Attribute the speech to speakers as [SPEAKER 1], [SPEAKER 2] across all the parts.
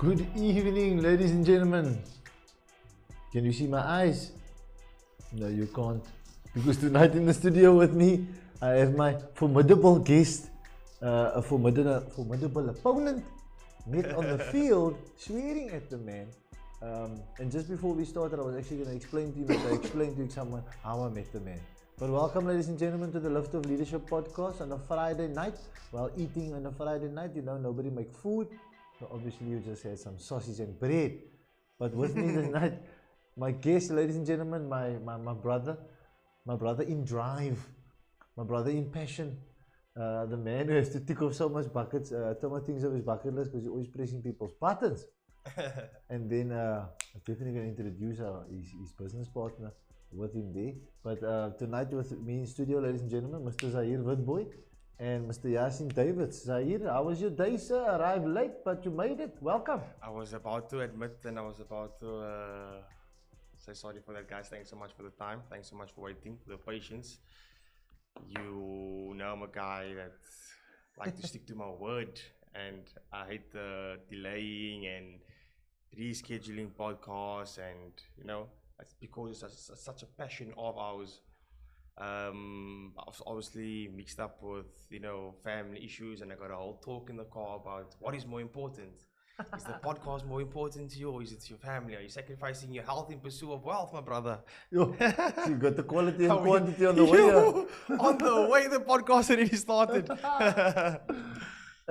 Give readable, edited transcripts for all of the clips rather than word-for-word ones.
[SPEAKER 1] Good evening, ladies and gentlemen. Can you see my eyes? No, you can't. Because tonight in the studio with me, I have my formidable guest, a formidable opponent, met on the field, swearing at the man. And just before we started, I was actually going to explain to you, but I explained to someone how I met the man. But welcome, ladies and gentlemen, to the Liftoff Leadership Podcast on a Friday night. While eating on a Friday night, you know, nobody make food. So obviously, you just had some sausage and bread. But with me tonight, my guest, ladies and gentlemen, my brother in drive, my brother in passion, the man who has to tick off so much buckets, so much things off his bucket list because he's always pressing people's buttons. And then I'm definitely going to introduce his business partner with him there. But tonight with me in studio, ladies and gentlemen, Mr. Zahir Witboy and Mr. Yasin David. Zahir, how was your day, sir? Arrived late, but you made it. Welcome.
[SPEAKER 2] I was about to admit and I was about to say sorry for that, guys. Thanks so much for the time. Thanks so much for waiting, for the patience. You know I'm a guy that like to stick to my word, and I hate the delaying and rescheduling podcasts, and you know, it's because it's such a passion of ours. I was obviously mixed up with, you know, family issues, and I got a whole talk in the car about what is more important. Is the podcast more important to you, or is it your family? Are you sacrificing your health in pursuit of wealth, my brother?
[SPEAKER 1] Yo, so you got the quality and quantity on the way.
[SPEAKER 2] On the way, the podcast already started.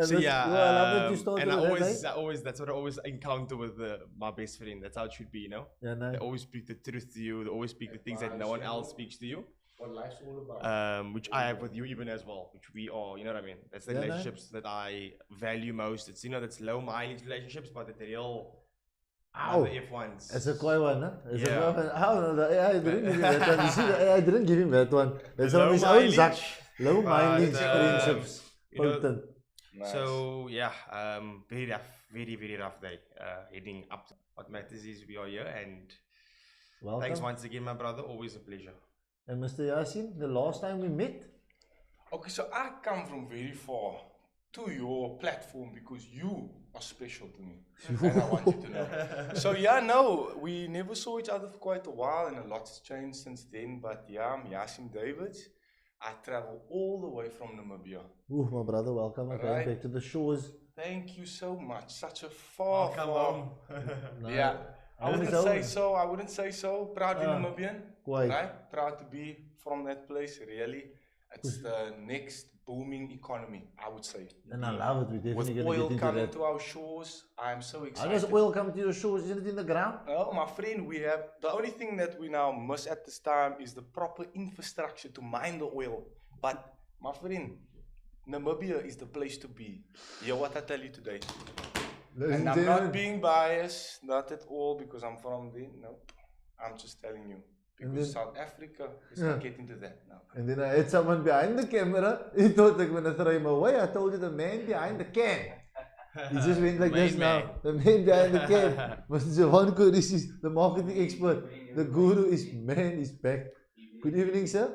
[SPEAKER 2] So yeah,
[SPEAKER 1] I love that you started
[SPEAKER 2] and
[SPEAKER 1] that's
[SPEAKER 2] that's what I always encounter with my best friend. That's how it should be, you know.
[SPEAKER 1] Yeah, no.
[SPEAKER 2] They always speak the truth to you. They always speak the things that no one else speaks to you.
[SPEAKER 3] What life's all about.
[SPEAKER 2] Which I have with you even as well, which we are, you know what I mean? That's the relationships that I value most. It's, you know, that's low mileage relationships, but the real F1s.
[SPEAKER 1] It's a quiet one, huh? It's
[SPEAKER 2] Yeah.
[SPEAKER 1] a quiet one. How? No, the AI didn't give him that one. You see, the AI didn't give him that one. It's
[SPEAKER 2] Low
[SPEAKER 1] on his own, Zach.
[SPEAKER 2] mileage,
[SPEAKER 1] Low mileage
[SPEAKER 2] but,
[SPEAKER 1] friendships.
[SPEAKER 2] you know,
[SPEAKER 1] Potent.
[SPEAKER 3] Nice.
[SPEAKER 2] So yeah, very rough, very rough day. Heading up to what matters is we are here, and
[SPEAKER 1] Welcome.
[SPEAKER 2] thanks once again, my brother. Always a pleasure.
[SPEAKER 1] And Mr. Yasin, the last time we met,
[SPEAKER 3] Okay, so I come from very far to your platform because you are special to me. And I want you to know. So yeah, no, we never saw each other for quite a while, and a lot's changed since then. But yeah, I'm Yasin David. I travel all the way from Namibia.
[SPEAKER 1] ooh, my brother, welcome again
[SPEAKER 3] Alright.
[SPEAKER 1] back to the shores.
[SPEAKER 3] Thank you so much. Such a far.
[SPEAKER 1] No,
[SPEAKER 3] Yeah. I
[SPEAKER 1] home
[SPEAKER 3] wouldn't
[SPEAKER 1] is
[SPEAKER 3] say
[SPEAKER 1] home.
[SPEAKER 3] so. I wouldn't say so. Proud Namibian.
[SPEAKER 1] Quite.
[SPEAKER 3] Right? Proud to be from that place. Really, it's the next booming economy, I would say.
[SPEAKER 1] And I love it. We're
[SPEAKER 3] With
[SPEAKER 1] definitely going to
[SPEAKER 3] oil
[SPEAKER 1] get into
[SPEAKER 3] coming
[SPEAKER 1] that.
[SPEAKER 3] to our shores, I'm so
[SPEAKER 1] How
[SPEAKER 3] excited.
[SPEAKER 1] does oil come to your shores? Isn't it in the ground?
[SPEAKER 3] Well, my friend, we have the only thing that we now miss at this time is the proper infrastructure to mine the oil. But my friend, Namibia is the place to be. Hear what I tell you today.
[SPEAKER 1] Ladies
[SPEAKER 3] And
[SPEAKER 1] and
[SPEAKER 3] I'm not
[SPEAKER 1] gentlemen,
[SPEAKER 3] being biased, not at all, because I'm from there. Nope. I'm just telling you.
[SPEAKER 1] And
[SPEAKER 3] Because
[SPEAKER 1] then-
[SPEAKER 3] South Africa is not getting to that now.
[SPEAKER 1] And then I had someone behind the camera. He thought like when I throw him away, I told you the man behind the cam. He just went like this
[SPEAKER 2] Man.
[SPEAKER 1] now. The man behind the cam. Mr. Javan Koris is the marketing expert. The guru is back. Good evening, sir.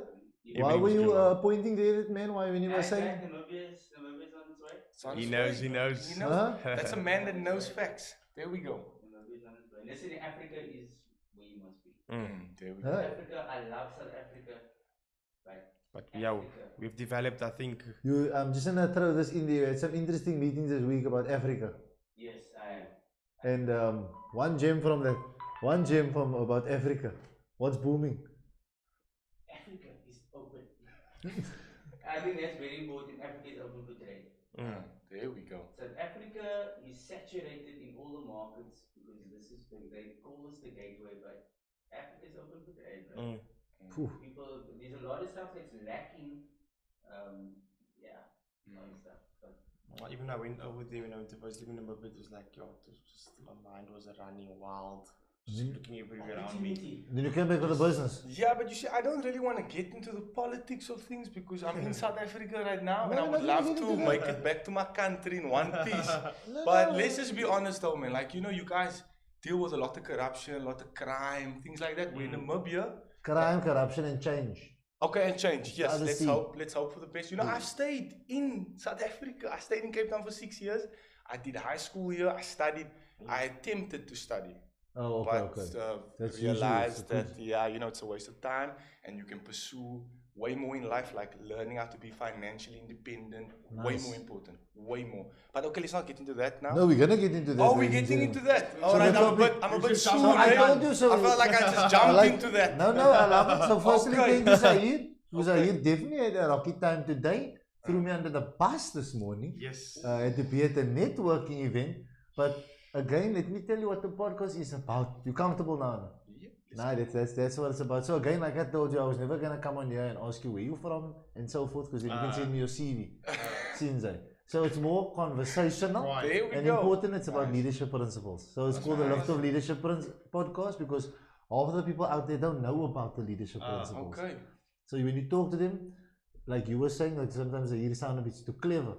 [SPEAKER 1] Why were you pointing there at man? Why when you were saying?
[SPEAKER 2] He knows.
[SPEAKER 3] You know,
[SPEAKER 1] Huh?
[SPEAKER 3] that's a man that knows facts. There we go.
[SPEAKER 4] Listen, Africa is where you must be.
[SPEAKER 3] There we go.
[SPEAKER 1] Huh?
[SPEAKER 4] Africa, I love South Africa. Right.
[SPEAKER 2] But yeah, we've developed, I think.
[SPEAKER 1] I'm just gonna throw this in there. We had some interesting meetings this week about Africa.
[SPEAKER 4] Yes, I am.
[SPEAKER 1] And one gem from about Africa. What's booming?
[SPEAKER 4] Africa is open. I think that's very important. Africa is open for trade.
[SPEAKER 3] There we go.
[SPEAKER 4] South Africa is saturated in all the markets because this is they call this the gateway, but Africa is open for trade. Right?
[SPEAKER 1] Phew.
[SPEAKER 4] People, there's a lot of stuff that's lacking. Yeah, a lot of stuff. But
[SPEAKER 2] Even I went over there when I went to first living in Namibia, it was like, yo, it was just, my mind was running wild. Just looking everywhere around me.
[SPEAKER 4] opportunity.
[SPEAKER 1] Then you came back with the business.
[SPEAKER 3] Yeah, but you see, I don't really want to get into the politics of things because I'm in South Africa right now and I
[SPEAKER 1] No,
[SPEAKER 3] would
[SPEAKER 1] no,
[SPEAKER 3] love
[SPEAKER 1] no,
[SPEAKER 3] to
[SPEAKER 1] no, no.
[SPEAKER 3] make it back to my country in one piece. But let's just be honest though, man. Like, you know, you guys deal with a lot of corruption, a lot of crime, things like that. We're in Namibia.
[SPEAKER 1] Crime, corruption, and change.
[SPEAKER 3] Okay, and change. Yes,
[SPEAKER 1] other
[SPEAKER 3] let's
[SPEAKER 1] sea.
[SPEAKER 3] hope. Let's hope for the best. You know, I've stayed in South Africa. I stayed in Cape Town for 6 years. I did high school here. I studied I attempted to study.
[SPEAKER 1] Oh, okay,
[SPEAKER 3] But
[SPEAKER 1] okay. That's usually
[SPEAKER 3] realized
[SPEAKER 1] it's
[SPEAKER 3] that, yeah, you know, it's a waste of time and you can pursue way more in life, like learning how to be financially independent, way
[SPEAKER 1] Nice.
[SPEAKER 3] more important, way more. But okay, let's not get into that now.
[SPEAKER 1] No, we're gonna get into that.
[SPEAKER 3] Oh, we're
[SPEAKER 1] ladies and
[SPEAKER 3] getting
[SPEAKER 1] gentlemen.
[SPEAKER 3] into that. All right,
[SPEAKER 1] the topic-
[SPEAKER 3] I'm a bit soon.
[SPEAKER 1] So I
[SPEAKER 3] eh?
[SPEAKER 1] told you so.
[SPEAKER 3] I felt like I just
[SPEAKER 1] I
[SPEAKER 3] jumped
[SPEAKER 1] like-
[SPEAKER 3] into that.
[SPEAKER 1] No, I love it. So firstly,
[SPEAKER 3] Okay.
[SPEAKER 1] thank you, Zahir.
[SPEAKER 3] Okay.
[SPEAKER 1] Zahir definitely had a rocky time today. Threw me under the bus this morning.
[SPEAKER 2] Yes.
[SPEAKER 1] Had to be at a networking event. But again, let me tell you what the podcast is about. You comfortable now? No?
[SPEAKER 3] Yeah,
[SPEAKER 1] No, that's what it's about. So again, like I told you, I was never gonna come on here and ask you where you from and so forth, because then you can send me your CV. Sinzai. So it's more conversational
[SPEAKER 3] There we
[SPEAKER 1] and
[SPEAKER 3] go.
[SPEAKER 1] important. It's about
[SPEAKER 3] Nice.
[SPEAKER 1] leadership principles. So it's called the Liftoff Leadership Podcast, because half of the people out there don't know about the leadership principles.
[SPEAKER 3] Okay.
[SPEAKER 1] So when you talk to them, like you were saying, like sometimes they sound a bit too clever.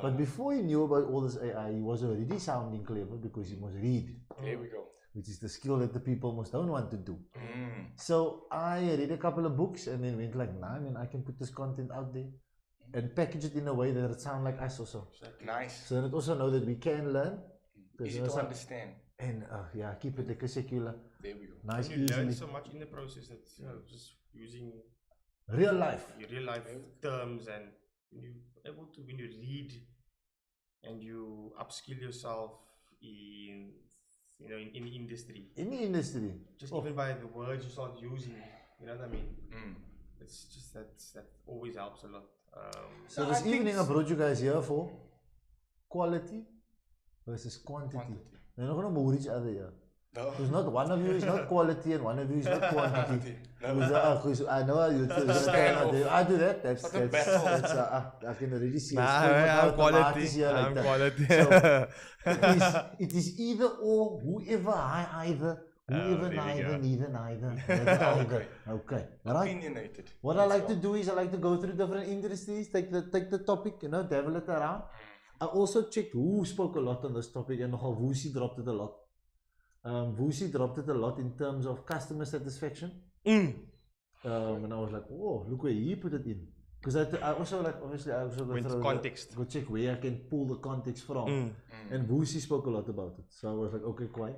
[SPEAKER 1] But before he knew about all this AI, he was already sounding clever because he must read,
[SPEAKER 3] There we go.
[SPEAKER 1] which is the skill that the people most don't want to do. So I read a couple of books and then went like, nah, man, I can put this content out there and package it in a way that it sounds like us also.
[SPEAKER 3] Nice.
[SPEAKER 1] So that also know that we can learn.
[SPEAKER 3] Easy to understand.
[SPEAKER 1] And yeah, keep it like a secular,
[SPEAKER 3] There we go.
[SPEAKER 1] nice,
[SPEAKER 2] You learn
[SPEAKER 1] easily.
[SPEAKER 2] so much in the process that, you know, just using
[SPEAKER 1] Real life.
[SPEAKER 2] your real life terms, and when you read and you upskill yourself in, you know, in industry,
[SPEAKER 1] In the industry.
[SPEAKER 2] just even by the words you start using, you know what I mean? It's just that always helps a lot.
[SPEAKER 1] So
[SPEAKER 3] No,
[SPEAKER 1] this
[SPEAKER 3] I think
[SPEAKER 1] evening I brought you guys here for quality versus quantity. They're not going to move each other here.
[SPEAKER 3] No.
[SPEAKER 1] Because not one of you is not quality and one of you is not quantity.
[SPEAKER 3] No.
[SPEAKER 1] Because I know you I do that. That's
[SPEAKER 3] not a battle.
[SPEAKER 1] I can already see
[SPEAKER 5] I'm quality. I'm quality.
[SPEAKER 1] So it is either or, whoever either. Whoever
[SPEAKER 5] there we
[SPEAKER 1] neither.
[SPEAKER 3] Okay.
[SPEAKER 1] Okay. Alright.
[SPEAKER 3] Opinionated.
[SPEAKER 1] What I like to do is I like to go through different industries, take the topic, you know, devil it around. I also checked who spoke a lot on this topic, and nogal Wusi dropped it a lot. Wusi dropped it a lot in terms of customer satisfaction. And I was like, oh, look where he put it in. Because I also like, obviously, I also
[SPEAKER 2] With context.
[SPEAKER 1] go check where I can pull the context from. And Wusi spoke a lot about it. So I was like, okay, quiet.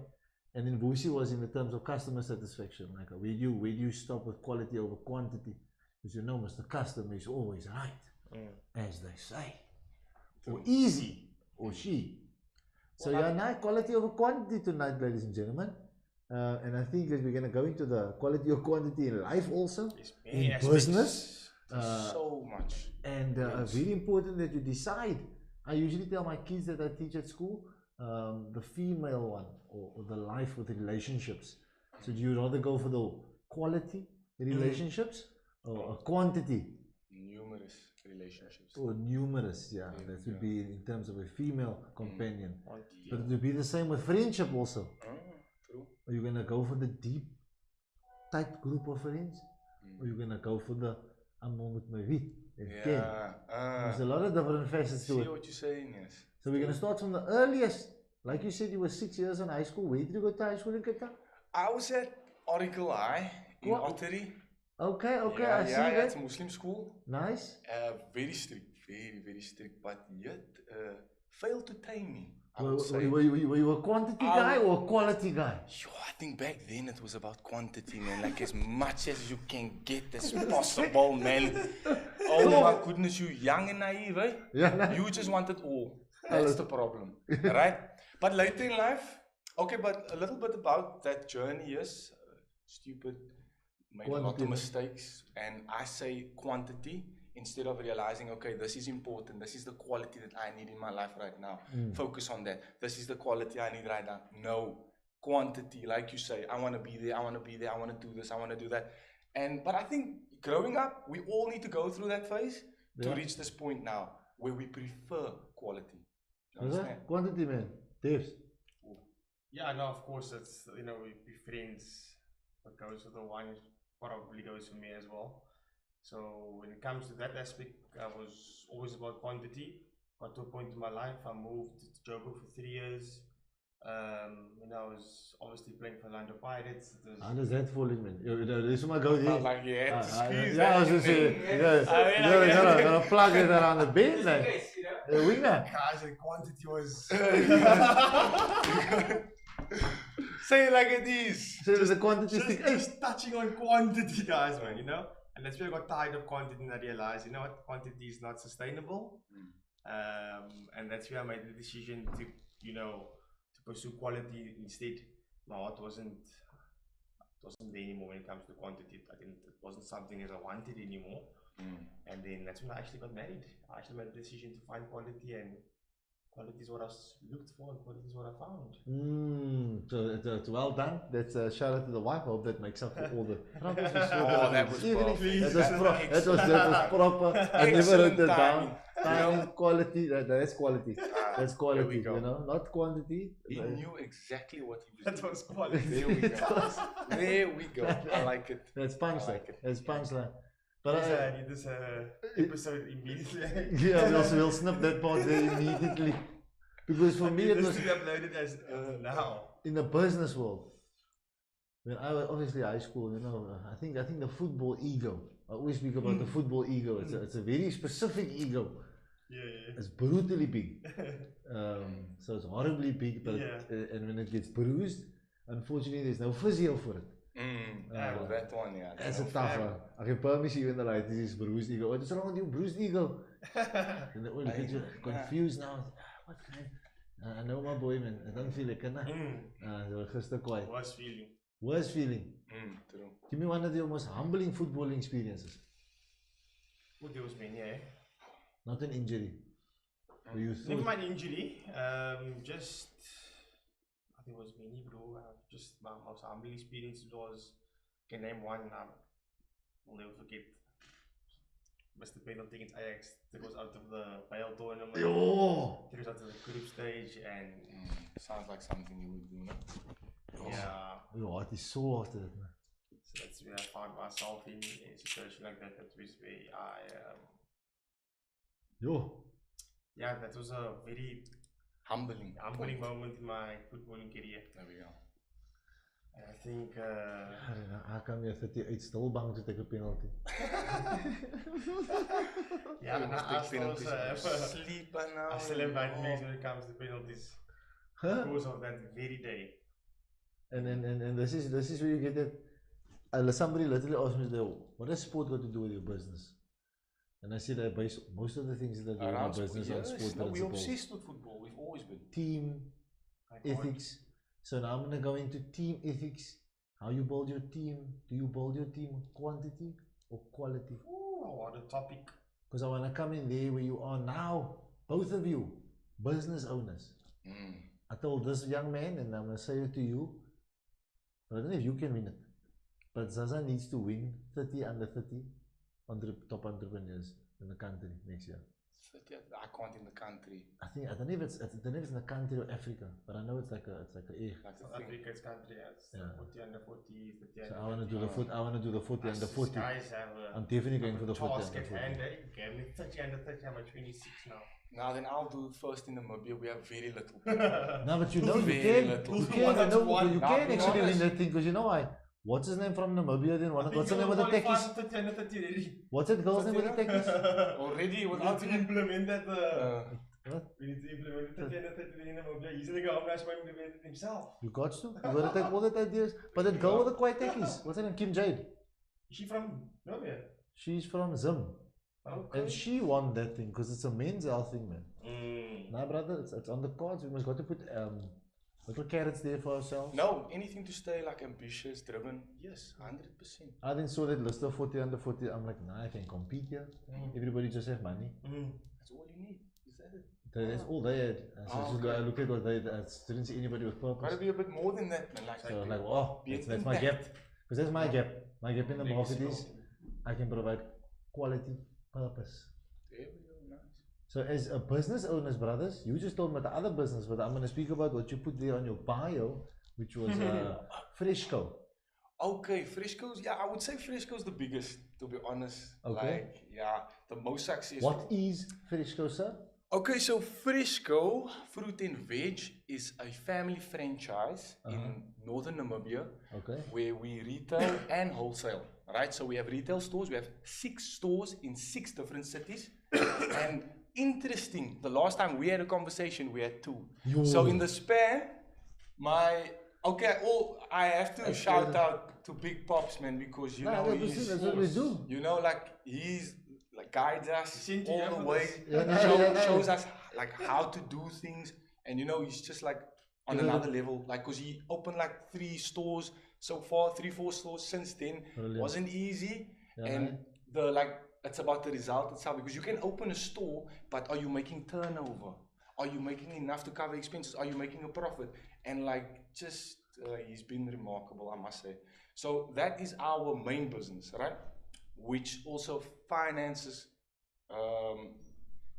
[SPEAKER 1] And then Wusi was in the terms of customer satisfaction. Like, where do you stop with quality over quantity? Because you know, Mr. Customer is always right, as they say. Or easy, or she. So yeah, now quality over quantity tonight, ladies and gentlemen. And I think that we're going to go into the quality or quantity in life also, in business.
[SPEAKER 3] So much.
[SPEAKER 1] And very important that you decide. I usually tell my kids that I teach at school, the female one, or the life with relationships. So do you rather go for the quality relationships or a quantity?
[SPEAKER 3] Numerous relationships.
[SPEAKER 1] Or numerous, yeah. That would be in terms of a female companion. But it would be the same with friendship also.
[SPEAKER 3] True.
[SPEAKER 1] Are you gonna go for the deep, tight group of friends? Or are you gonna go for the I'm on with my wit and ken?
[SPEAKER 3] Yeah.
[SPEAKER 1] There's a lot of different facets to
[SPEAKER 3] See
[SPEAKER 1] it.
[SPEAKER 3] what you're saying, yes.
[SPEAKER 1] So we're gonna start from the earliest. Like you said, you were 6 years in high school. Where did you go to high school in Qatar?
[SPEAKER 3] I was at Oracle High in
[SPEAKER 1] What?
[SPEAKER 3] Ottery.
[SPEAKER 1] Okay,
[SPEAKER 3] Yeah,
[SPEAKER 1] I see
[SPEAKER 3] yeah,
[SPEAKER 1] that.
[SPEAKER 3] it's a Muslim school.
[SPEAKER 1] Nice.
[SPEAKER 3] Very strict, very strict, but yet failed to tame me. I
[SPEAKER 1] Were
[SPEAKER 3] would say.
[SPEAKER 1] were you a quantity guy or a quality guy?
[SPEAKER 3] Yo, I think back then it was about quantity, man. Like as much as you can get as possible, man. Oh my goodness, you young and naive, eh?
[SPEAKER 1] Yeah.
[SPEAKER 3] You just wanted all. That's the problem, right? But later in life, okay, but a little bit about that journey, yes. Stupid, made a lot
[SPEAKER 1] Quantity,
[SPEAKER 3] of
[SPEAKER 1] man.
[SPEAKER 3] mistakes, and I say quantity instead of realizing, okay, this is important. This is the quality that I need in my life right now. Focus on that. This is the quality I need right now. No, quantity, like you say, I want to be there, I want to be there, I want to do this, I want to do that. But I think growing up, we all need to go through that phase to reach this point now where we prefer quality. You understand?
[SPEAKER 1] Quantity, man. Tips.
[SPEAKER 2] Yeah, no, of course, that's, you know, we be friends. What goes with the wine probably goes for me as well. So when it comes to that aspect, I was always about quantity. Got to a point in my life, I moved to Joburg for 3 years. When I was obviously playing for Orlando Pirates.
[SPEAKER 1] How does that fall in, man? This is my go there.
[SPEAKER 3] Felt like you had to squeeze
[SPEAKER 1] Yeah, I was
[SPEAKER 3] that
[SPEAKER 1] just
[SPEAKER 3] thing.
[SPEAKER 1] saying, you gotta plug it around the bend,
[SPEAKER 4] Just in
[SPEAKER 1] like.
[SPEAKER 4] case, you know.
[SPEAKER 1] The winger.
[SPEAKER 5] Guys, the quantity was.
[SPEAKER 3] Say it like it is.
[SPEAKER 1] So there's a quantity stick.
[SPEAKER 5] Just touching on quantity, guys, man, you know? And that's where I got tired of quantity and I realized, you know what, quantity is not sustainable. And that's where I made the decision to, you know, to pursue quality instead. My heart wasn't there anymore when it comes to quantity. I didn't, it wasn't something that I wanted anymore. And then that's when I actually got married. I actually made the decision to find quality, and quality is what I looked for, and quality is what I found.
[SPEAKER 1] So it's well done. That's a shout out to the wife. I hope that makes up for all the troubles we saw.
[SPEAKER 3] Oh, that was perfect.
[SPEAKER 1] That was proper. I never wrote that down. Timing, quality. That's quality. That's quality.
[SPEAKER 3] we go.
[SPEAKER 1] You know, not quantity.
[SPEAKER 3] He knew exactly what he was
[SPEAKER 5] That
[SPEAKER 3] doing.
[SPEAKER 5] was quality.
[SPEAKER 3] There we go. There we go. I like it.
[SPEAKER 1] That's
[SPEAKER 3] I
[SPEAKER 1] punchline.
[SPEAKER 3] like it.
[SPEAKER 1] That's punchline. But
[SPEAKER 5] I need this episode immediately.
[SPEAKER 1] yeah, we'll snip that part there immediately. Because for me, it
[SPEAKER 5] this
[SPEAKER 1] was
[SPEAKER 5] to be uploaded as now.
[SPEAKER 1] in the business world. When I was obviously high school, you know, I think the football ego. I always speak about the football ego. It's a very specific ego.
[SPEAKER 5] Yeah.
[SPEAKER 1] It's brutally big. So it's horribly big, but and when it gets bruised, unfortunately, there's no physio for it.
[SPEAKER 3] Well, that one, yeah.
[SPEAKER 1] That's a tough one. I can promise you in the light, this is bruised ego. What's wrong with you, bruised ego? And they all get you confused now. What kind? I know my boy, man. I don't feel like it. Gister quiet. Worst feeling.
[SPEAKER 3] True.
[SPEAKER 1] Give me one of your most humbling footballing experiences.
[SPEAKER 5] Oh, there was many, eh?
[SPEAKER 1] Not an injury. Where you
[SPEAKER 5] Never
[SPEAKER 1] thought,
[SPEAKER 5] mind injury. Just there was many, bro. Just my most humbling experience was. Can name one. I'll never forget. Missed the penalty against Ajax. It was out of the Bale tournament.
[SPEAKER 1] yo!
[SPEAKER 5] It was out of the group stage, and
[SPEAKER 3] Sounds like something you would do, no?
[SPEAKER 5] yeah.
[SPEAKER 1] Your heart is so after that, man.
[SPEAKER 5] So that's where I found myself in a situation like that. That was where
[SPEAKER 1] Yo!
[SPEAKER 5] yeah, that was a very
[SPEAKER 3] Humbling.
[SPEAKER 5] moment in my footballing career.
[SPEAKER 3] There we go.
[SPEAKER 5] And I think
[SPEAKER 1] I don't know, how come you're 38 still bang to take a penalty?
[SPEAKER 5] yeah, and I still also have
[SPEAKER 3] Sleeper now.
[SPEAKER 5] I still have nightmares when it comes to penalties
[SPEAKER 1] Huh?
[SPEAKER 5] because of that very day.
[SPEAKER 1] And this is where you get that. Somebody literally asked me, what does sport got to do with your business? And I said I base most of the things that I do in my business on sport
[SPEAKER 3] No, we're
[SPEAKER 1] principles.
[SPEAKER 3] obsessed with football. We've always been.
[SPEAKER 1] Team, ethics. So now I'm going to go into team ethics. How you build your team. Do you build your team quantity or quality?
[SPEAKER 5] Ooh, what a topic.
[SPEAKER 1] Because I want to come in there where you are now. Both of you, business owners. I told this young man, and I'm going to say it to you, but I don't know if you can win it. But Zaza needs to win 30 under 30 top entrepreneurs in the country next year.
[SPEAKER 3] I can't in the country.
[SPEAKER 1] I don't know if it's in the country or Africa, but I know it's like a
[SPEAKER 3] Like
[SPEAKER 5] South
[SPEAKER 3] the thing.
[SPEAKER 5] Africa's country has 40 under 40, 30
[SPEAKER 1] So
[SPEAKER 5] under
[SPEAKER 1] I want to do the 40 under 40.
[SPEAKER 5] Guys have a
[SPEAKER 1] I'm definitely going for the 40
[SPEAKER 5] task
[SPEAKER 1] under
[SPEAKER 5] at
[SPEAKER 1] 40.
[SPEAKER 5] hand, eh? Give me 30 under 30, I'm at 26 now.
[SPEAKER 3] Now then I'll do first in Namibia. We have very little.
[SPEAKER 1] No, but you know you
[SPEAKER 3] Very
[SPEAKER 1] can.
[SPEAKER 3] little.
[SPEAKER 1] You
[SPEAKER 3] Who's the
[SPEAKER 1] can.
[SPEAKER 3] one
[SPEAKER 1] I
[SPEAKER 3] that's
[SPEAKER 1] know
[SPEAKER 3] won?
[SPEAKER 1] you
[SPEAKER 3] Now,
[SPEAKER 1] can
[SPEAKER 3] be
[SPEAKER 1] actually win
[SPEAKER 3] honest.
[SPEAKER 1] that thing because you know why. What's his name from Namibia then? What's the name of the techies?
[SPEAKER 5] 30 under 30 already.
[SPEAKER 1] What's that girl's name with the techies?
[SPEAKER 3] Already
[SPEAKER 5] We need
[SPEAKER 3] without
[SPEAKER 5] to implement that.
[SPEAKER 1] What?
[SPEAKER 5] We need to implement the 30 under 30 in Namibia. He's like a home national implement it himself.
[SPEAKER 1] You got to. You got to take all that ideas. But that girl with the quiet techies. What's her name? Kim Jade.
[SPEAKER 5] Is she from Namibia?
[SPEAKER 1] She's from Zim.
[SPEAKER 5] Okay.
[SPEAKER 1] And she won that thing because it's a men's health thing, man. Nah, brother, it's on the cards. We must got to put little carrots there for ourselves.
[SPEAKER 3] No, anything to stay like ambitious, driven. Yes, 100%.
[SPEAKER 1] I then saw that list of 40 under 40. I'm like, nah, I can compete here. Everybody just have money.
[SPEAKER 3] That's all you need. Is that it?
[SPEAKER 1] That's all they had. So I look at what they didn't see anybody with purpose.
[SPEAKER 3] Gotta be a bit more than that, man. Like,
[SPEAKER 1] So like, oh,
[SPEAKER 3] Be an
[SPEAKER 1] that's my gap.
[SPEAKER 3] impact.
[SPEAKER 1] Because that's my gap. My gap in the market is I can provide quality purpose.
[SPEAKER 3] there we go, nice.
[SPEAKER 1] So as a business owners, brothers, you just told me the other business, but I'm going to speak about what you put there on your bio, which was Fresco.
[SPEAKER 3] Okay, Frisco's. Yeah, I would say Frisco's the biggest, to be honest.
[SPEAKER 1] Okay.
[SPEAKER 3] Like, yeah, the most successful.
[SPEAKER 1] What is Fresco, sir?
[SPEAKER 3] Okay, so Frisco Fruit and Veg is a family franchise in northern Namibia
[SPEAKER 1] Okay.
[SPEAKER 3] where we retail and wholesale. Right, so we have retail stores. We have 6 stores in 6 different cities, and interesting. The last time we had a conversation, we had 2.
[SPEAKER 1] Yo.
[SPEAKER 3] So in the span, I have to shout out to Big Pops, man, because you know
[SPEAKER 1] that's what we do.
[SPEAKER 3] you know, like he's like guides us
[SPEAKER 5] Into
[SPEAKER 3] all
[SPEAKER 5] your
[SPEAKER 3] the
[SPEAKER 5] efforts.
[SPEAKER 3] way, shows us like how to do things, and you know he's just like on another level, like because he opened like 3 stores so far, 3-4 stores since then.
[SPEAKER 1] Brilliant.
[SPEAKER 3] Wasn't easy,
[SPEAKER 1] Yeah,
[SPEAKER 3] and the like it's about the result itself, because you can open a store, but are you making turnover? Are you making enough to cover expenses? Are you making a profit? And like just he's been remarkable, I must say. So that is our main business, right? Which also finances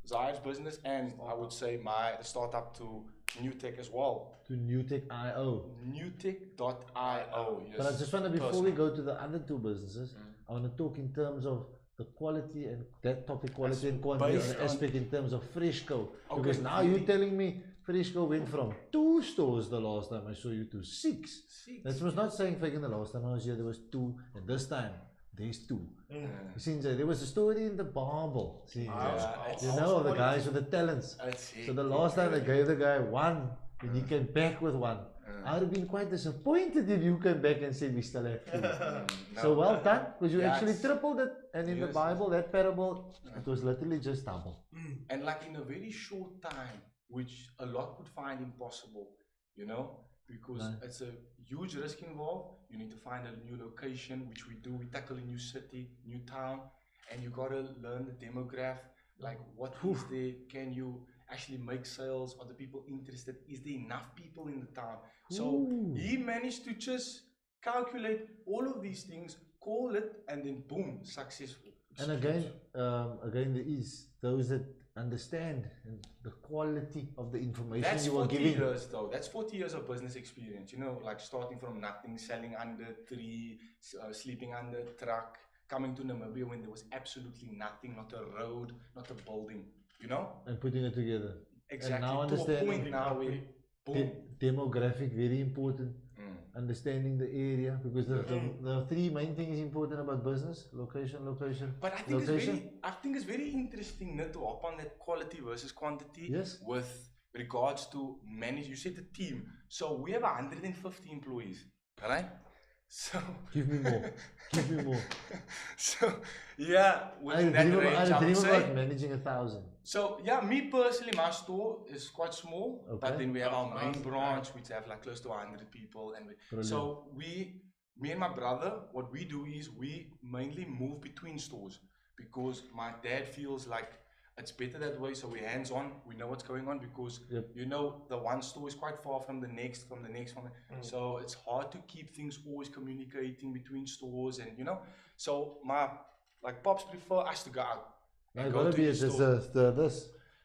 [SPEAKER 3] Zahir's business, and I would say my startup to New Tech as well.
[SPEAKER 1] To newtech.io.
[SPEAKER 3] Newtech.io. Yes.
[SPEAKER 1] But I just want to, before we go to the other 2 businesses, I want to talk in terms of the quality and that topic, quality and quantity
[SPEAKER 3] based
[SPEAKER 1] aspect in terms of Freshco.
[SPEAKER 3] Okay,
[SPEAKER 1] Because now you're telling me Freshco went from 2 stores the last time I saw you to 6. That was not saying fake. In the last time I was here there was 2, and this time there's 2. You see, there was a story in the Bible. See, you know, of the guys with the talents. So the last time they gave the guy 1 and he came back with 1. I would have been quite disappointed if you came back and said we still have 2. So well done, because you actually tripled it, and in the Bible, that parable, it was literally just double.
[SPEAKER 3] And like in a very short time, which a lot would find impossible, you know, because it's a huge risk involved. You need to find a new location, which we do. We tackle a new city, new town, and you got to learn the demographic, like what is there, can you actually make sales, are the people interested, is there enough people in the town? So he managed to just calculate all of these things, call it, and then boom, successful.
[SPEAKER 1] And again, there is those that understand the quality of the information
[SPEAKER 3] That's
[SPEAKER 1] you are
[SPEAKER 3] 40
[SPEAKER 1] giving.
[SPEAKER 3] years though. That's 40 years of business experience, you know, like starting from nothing, selling under a tree, sleeping under a truck, coming to Namibia when there was absolutely nothing, not a road, not a building, you know?
[SPEAKER 1] And putting it together.
[SPEAKER 3] Exactly.
[SPEAKER 1] And now
[SPEAKER 3] To a
[SPEAKER 1] understanding
[SPEAKER 3] point now where, boom.
[SPEAKER 1] demographic, very important. Understanding the area, because the 3 main things important about business: location.
[SPEAKER 3] But I think it's very interesting not to hop on that quality versus quantity.
[SPEAKER 1] Yes.
[SPEAKER 3] With regards to manage. You said the team. So we have 150 employees, right? So
[SPEAKER 1] Give me more.
[SPEAKER 3] So yeah,
[SPEAKER 1] I
[SPEAKER 3] within that range, I would
[SPEAKER 1] dream
[SPEAKER 3] say.
[SPEAKER 1] about managing 1,000.
[SPEAKER 3] So yeah, me personally, my store is quite small,
[SPEAKER 1] Okay.
[SPEAKER 3] but then we have our main branch, which have like close to 100 people, and so me and my brother, what we do is we mainly move between stores, because my dad feels like it's better that way. So we're hands-on, we know what's going on, because you know the one store is quite far from the next one. So it's hard to keep things always communicating between stores, and you know. So my Pops prefer us to go out.
[SPEAKER 1] I gotta be just this.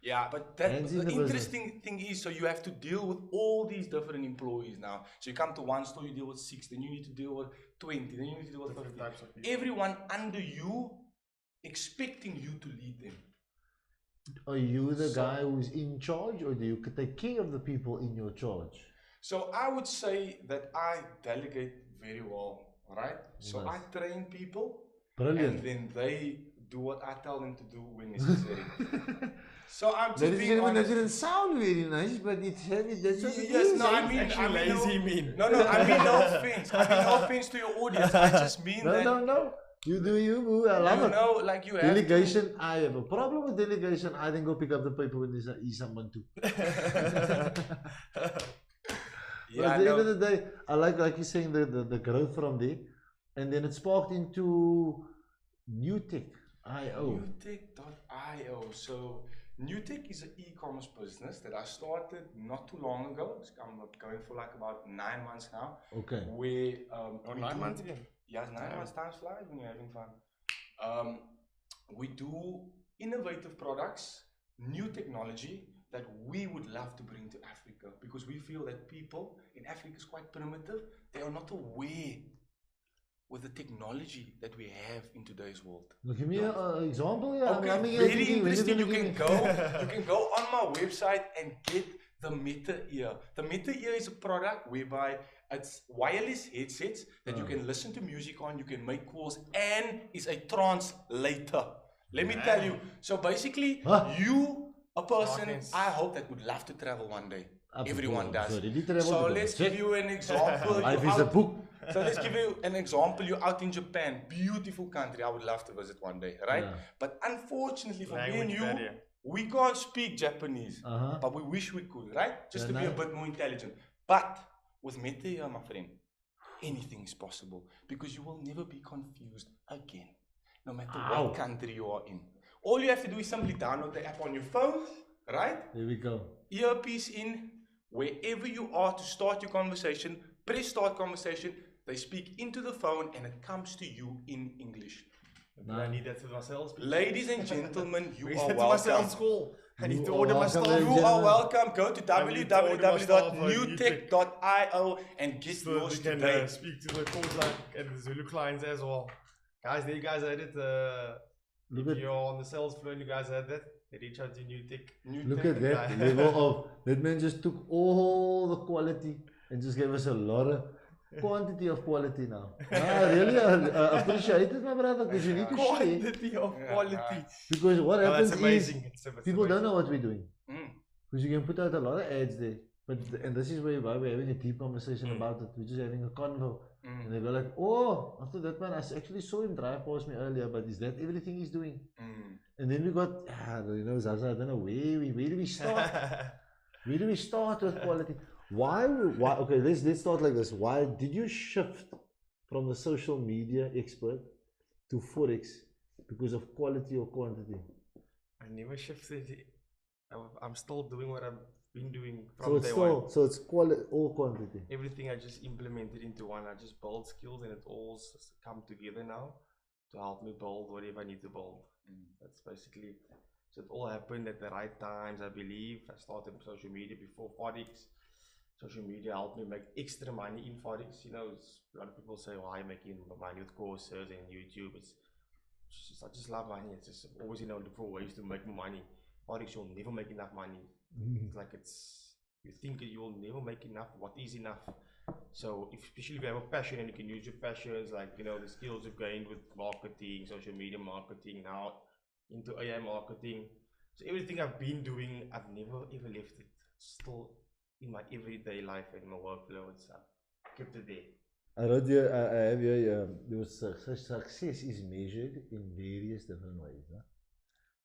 [SPEAKER 3] Yeah, but the interesting thing is, so you have to deal with all these different employees now. So you come to one store, you deal with 6, then you need to deal with 20, then you need to deal with 50.
[SPEAKER 5] Types of people.
[SPEAKER 3] Everyone under you, expecting you to lead them.
[SPEAKER 1] Are you the guy who's in charge, or do you take care of the people in your charge?
[SPEAKER 3] So I would say that I delegate very well, right? So I train people, and then they do what I tell them to do when necessary. So I'm just being honest.
[SPEAKER 1] That didn't sound very nice, but it's heavy. That's what it
[SPEAKER 3] Yes,
[SPEAKER 1] is.
[SPEAKER 3] no, I mean
[SPEAKER 5] lazy mean.
[SPEAKER 3] No, I mean no offense. I mean no offense to your audience. I just mean that.
[SPEAKER 1] No. You do you, boo. I love
[SPEAKER 3] You
[SPEAKER 1] it.
[SPEAKER 3] know, like you have
[SPEAKER 1] Delegation, I have a problem with delegation. I then go pick up the paper when there's someone too. But at the end of the day, I like you're saying, the growth from there. And then it sparked into Newtech.io.
[SPEAKER 3] Newtech.io. So Newtech is an e-commerce business that I started not too long ago. I'm going for like about 9 months now.
[SPEAKER 1] Okay.
[SPEAKER 3] Where
[SPEAKER 5] 9 months again.
[SPEAKER 3] Yeah, 9 months time flies when you're having fun. We do innovative products, new technology that we would love to bring to Africa, because we feel that people in Africa is quite primitive. They are not aware with the technology that we have in today's world.
[SPEAKER 1] Give me an example. Yeah.
[SPEAKER 3] Okay, very interesting. You can go on my website and get the Meta Ear. The Meta Ear is a product whereby it's wireless headsets that you can listen to music on, you can make calls, and is a translator. Let me tell you. So basically,
[SPEAKER 1] Huh?
[SPEAKER 3] you, a person,
[SPEAKER 5] Martins.
[SPEAKER 3] I hope that would love to travel one day.
[SPEAKER 1] Up to
[SPEAKER 3] Everyone
[SPEAKER 1] God.
[SPEAKER 3] does.
[SPEAKER 1] So did he travel
[SPEAKER 3] So
[SPEAKER 1] to
[SPEAKER 3] let's
[SPEAKER 1] go?
[SPEAKER 3] give you an example.
[SPEAKER 1] Life
[SPEAKER 3] You're
[SPEAKER 1] is a
[SPEAKER 3] out-
[SPEAKER 1] book.
[SPEAKER 3] So let's give you an example. You're out in Japan, beautiful country. I would love to visit one day, right?
[SPEAKER 1] Yeah.
[SPEAKER 3] But unfortunately for me and
[SPEAKER 5] Language
[SPEAKER 3] you,
[SPEAKER 5] barrier.
[SPEAKER 3] we can't speak Japanese.
[SPEAKER 1] Uh-huh.
[SPEAKER 3] But we wish we could, right? Just
[SPEAKER 1] Yeah,
[SPEAKER 3] to be a
[SPEAKER 1] nice.
[SPEAKER 3] bit more intelligent. But with Meta here, my friend, anything is possible because you will never be confused again, no matter
[SPEAKER 1] Ow.
[SPEAKER 3] what country you are in. All you have to do is simply download the app on your phone, right?
[SPEAKER 1] There we go.
[SPEAKER 3] Earpiece in, wherever you are to start your conversation, press start conversation, they speak into the phone and it comes to you in English.
[SPEAKER 5] I need that to myself.
[SPEAKER 3] Ladies and gentlemen, you
[SPEAKER 5] I
[SPEAKER 3] are
[SPEAKER 5] to myself
[SPEAKER 3] welcome.
[SPEAKER 5] school. I need
[SPEAKER 1] You
[SPEAKER 5] to
[SPEAKER 1] are
[SPEAKER 5] order my
[SPEAKER 1] welcome,
[SPEAKER 5] stuff.
[SPEAKER 1] ladies
[SPEAKER 3] You
[SPEAKER 1] and
[SPEAKER 3] are
[SPEAKER 1] gentlemen.
[SPEAKER 3] welcome. Go to
[SPEAKER 5] I need to order my stuff on
[SPEAKER 3] www.newtech.io and get
[SPEAKER 5] So
[SPEAKER 3] yours
[SPEAKER 5] we can
[SPEAKER 3] today.
[SPEAKER 5] speak to the Kozak and the Zulu clients as well. Guys, there you guys heard it.
[SPEAKER 1] Look
[SPEAKER 5] If
[SPEAKER 1] at-
[SPEAKER 5] you're on the sales floor and you guys heard that, reach out to New Tech.
[SPEAKER 1] Look at that level of, that man just took all the quality and just gave us a lot of quantity of quality now. I really appreciate it, my brother, because you need to share.
[SPEAKER 5] Quantity of quality.
[SPEAKER 1] Because what
[SPEAKER 5] Oh,
[SPEAKER 1] happens
[SPEAKER 5] that's amazing.
[SPEAKER 1] is people don't know what we're doing.
[SPEAKER 3] Mm.
[SPEAKER 1] Because you can put out a lot of ads there. And this is why we're having a deep conversation about it. We're just having a convo. And they go like, oh, after that man, I actually saw him drive past me earlier, but is that everything he's doing? And then we got, you know, Zaza, I don't know, where do we start? Where do we start with quality? Why, okay, let's start like this. Why did you shift from the social media expert to Forex because of quality or quantity?
[SPEAKER 5] I never shifted. I'm still doing what I've been doing
[SPEAKER 1] So
[SPEAKER 5] from
[SPEAKER 1] it's
[SPEAKER 5] day
[SPEAKER 1] still,
[SPEAKER 5] one.
[SPEAKER 1] so it's quality or quantity.
[SPEAKER 5] Everything I just implemented into one. I just build skills and it all come together now to help me build whatever I need to build. That's basically it. So it all happened at the right times, I believe. I started social media before Forex. Social media helped me make extra money in Forex. You know, a lot of people say, why are you making money with courses and YouTube? I just love money. It's just always, you know, look for ways to make more money. Forex, you'll never make enough money. It's like you think you'll never make enough. What is enough? So especially if you have a passion and you can use your passions, like, you know, the skills you've gained with marketing, social media marketing, now into AI marketing. So everything I've been doing, I've never ever left it. Still in my everyday life and my workflow, it's kept it there.
[SPEAKER 1] I wrote here, I have here, success is measured in various different ways. Huh?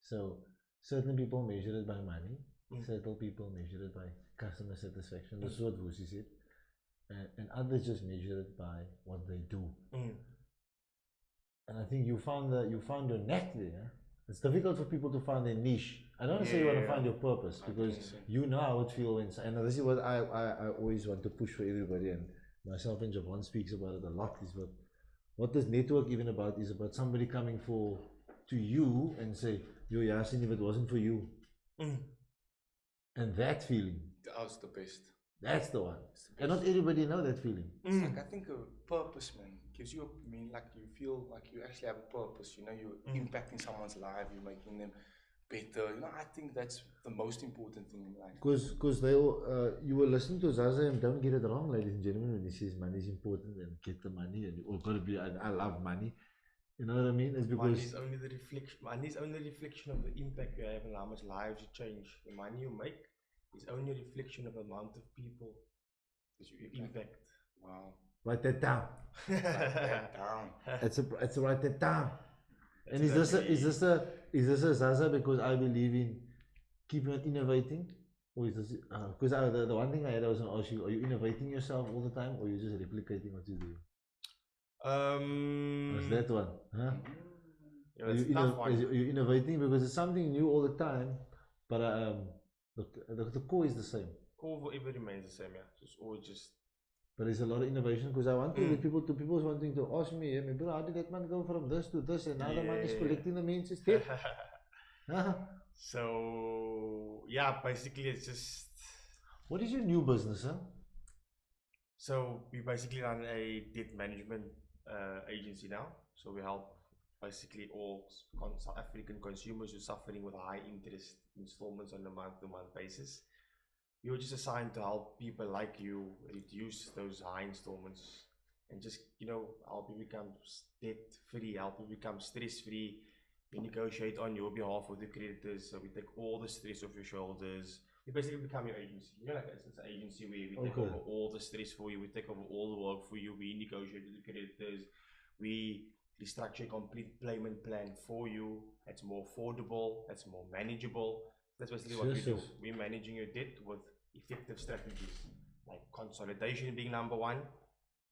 [SPEAKER 1] So, certain people measure it by money, certain people measure it by customer satisfaction. This is what Vusi said. And others just measure it by what they do. And I think you found your knack there. Huh? It's difficult for people to find their niche. I don't want to say you want to find your purpose because you know how it feels when, and this is what I always want to push for everybody, and myself and Javon speaks about it a lot, is what this network even about is about somebody coming to you and say, yo, Yasin, if it wasn't for you. And that feeling.
[SPEAKER 3] That's the best.
[SPEAKER 1] That's the one. And not everybody know that feeling.
[SPEAKER 3] It's like, I think a purpose, man, gives you like you feel like you actually have a purpose, you know, you're impacting someone's life, you're making them better, you know. I think that's the most important thing in life.
[SPEAKER 1] Because they all, you were listening to Zaza, and don't get it wrong, ladies and gentlemen, when he says money is important and get the money, and you all gotta be, I love money. You know what I mean? It's because
[SPEAKER 5] money is only the reflection of the impact you have and how much lives you change. The money you make is only a reflection of the amount of people that you impact.
[SPEAKER 3] Wow.
[SPEAKER 1] write that down.
[SPEAKER 3] Write that down.
[SPEAKER 1] It's write that down. And is this a Zaza because I believe in keeping on innovating? Or is this because the one thing I had, I was gonna ask you, are you innovating yourself all the time, or are you just replicating what you do? That's that one, huh?
[SPEAKER 5] Yeah, that's a tough one.
[SPEAKER 1] Are you innovating because it's something new all the time, but the core is the same.
[SPEAKER 5] Core forever remains the same, yeah. It's always just.
[SPEAKER 1] But there's a lot of innovation because I want to get people's wanting to ask me, hey, bro, how did that man go from this to this, and now the man is collecting the means instead?
[SPEAKER 5] So yeah, basically it's just.
[SPEAKER 1] What is your new business, huh?
[SPEAKER 5] So we basically run a debt management agency now. So we help basically all South African consumers who are suffering with high interest installments on a month-to-month basis. We were just assigned to help people like you reduce those high installments and just, you know, help you become debt-free, help you become stress-free,
[SPEAKER 2] We negotiate on your behalf with the creditors, so we take all the stress off your shoulders. We basically become your agency. You know, like it's an agency where we take over all the stress for you, we take over all the work for you, we negotiate with the creditors, we structure a complete payment plan for you. That's more affordable, that's more manageable. That's basically what we do. We're managing your debt with effective strategies, like consolidation being number one.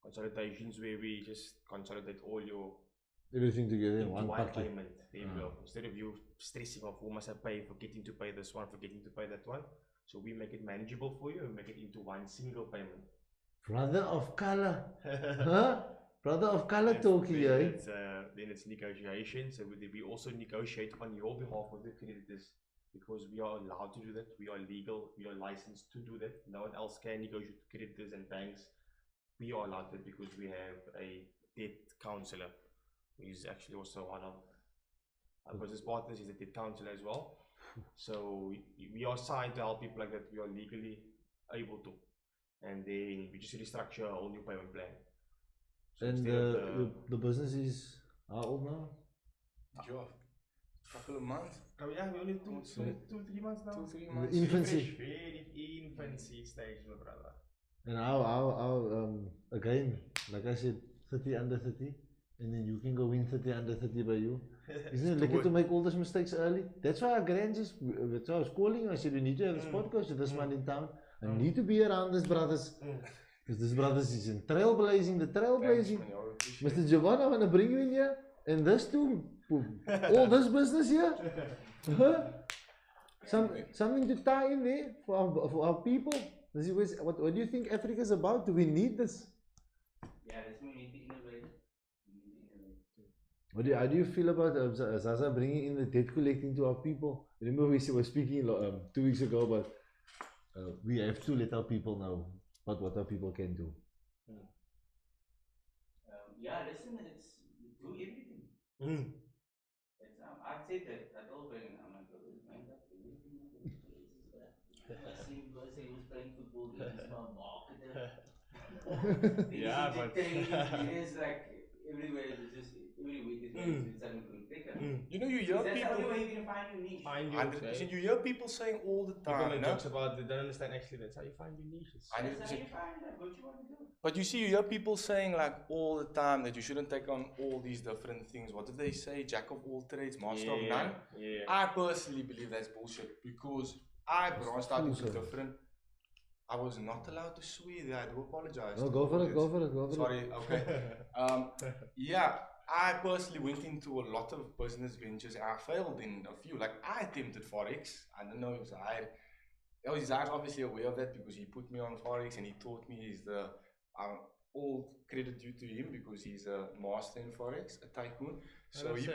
[SPEAKER 2] Consolidations where we just consolidate all your
[SPEAKER 1] Everything together in one
[SPEAKER 2] one
[SPEAKER 1] packet.
[SPEAKER 2] payment. There you go. Instead of you stressing off who must I pay, forgetting to pay this one, forgetting to pay that one. So we make it manageable for you and make it into one single payment.
[SPEAKER 1] Brother of color. Huh? Brother of color talking, eh?
[SPEAKER 2] Then it's negotiation. So we also negotiate on your behalf with the creditors because we are allowed to do that. We are legal. We are licensed to do that. No one else can negotiate with creditors and banks. We are allowed to because we have a debt counselor who is actually also one of our business partners. He's a debt counselor as well. So we are signed to help people like that. We are legally able to. And then we just restructure a whole new payment plan. So
[SPEAKER 1] And the business is how old now?
[SPEAKER 3] Sure. Couple of months.
[SPEAKER 2] Oh yeah, we only 2-3 months now.
[SPEAKER 3] 2-3
[SPEAKER 1] The
[SPEAKER 3] months.
[SPEAKER 1] infancy.
[SPEAKER 2] Very infancy stage, my brother.
[SPEAKER 1] And how again, like I said, 30 under 30, and then you can go win 30 under 30 by you. Isn't it lucky to make all those mistakes early? That's why our grand that's why I was calling you. I said, we need to have this podcast with this man in town. I need to be around this brothers. Because this brothers is in trailblazing, the trailblazing. Mr. Giovanni, I want to bring you in here. And this too. All this business here. Huh? Something to tie in there for our people. This is what do you think Africa is about? Do we need this?
[SPEAKER 4] Yeah, that's when we need to innovate.
[SPEAKER 1] How do you feel about Zaza bringing in the debt collecting to our people? Remember we were speaking 2 weeks ago about we have to let our people know what our people can do.
[SPEAKER 4] Yeah, listen, it's do everything. It's, I've said that at all, but I'm like, man, that's everything. Same person who was playing football, he's my marketer.
[SPEAKER 2] Yeah, but
[SPEAKER 4] it is like everywhere, it's just every week is something thicker.
[SPEAKER 3] You know, you hear
[SPEAKER 4] That's the only
[SPEAKER 3] people.
[SPEAKER 4] way you can find your niche.
[SPEAKER 2] find you.
[SPEAKER 3] 100%. You hear people saying all the
[SPEAKER 2] People
[SPEAKER 3] time.
[SPEAKER 2] make
[SPEAKER 3] no?
[SPEAKER 2] jokes about they don't understand actually that's how you find your niches.
[SPEAKER 3] 100%.
[SPEAKER 4] That's how you find that, what you want to do.
[SPEAKER 3] But you see, you hear people saying like all the time that you shouldn't take on all these different things. What do they say? Jack of all trades, master of none.
[SPEAKER 2] Yeah.
[SPEAKER 3] I personally believe that's bullshit because I branched out into different. I was not allowed to swear there. I do apologize.
[SPEAKER 1] No, go for it, go for it, go for it.
[SPEAKER 3] Sorry, okay. Yeah, I personally went into a lot of business ventures and I failed in a few. Like I attempted Forex. I don't know if Zahir. Zahir's obviously aware of that because he put me on Forex and he taught me. He's the all credit due to him because he's a master in Forex, a tycoon. So he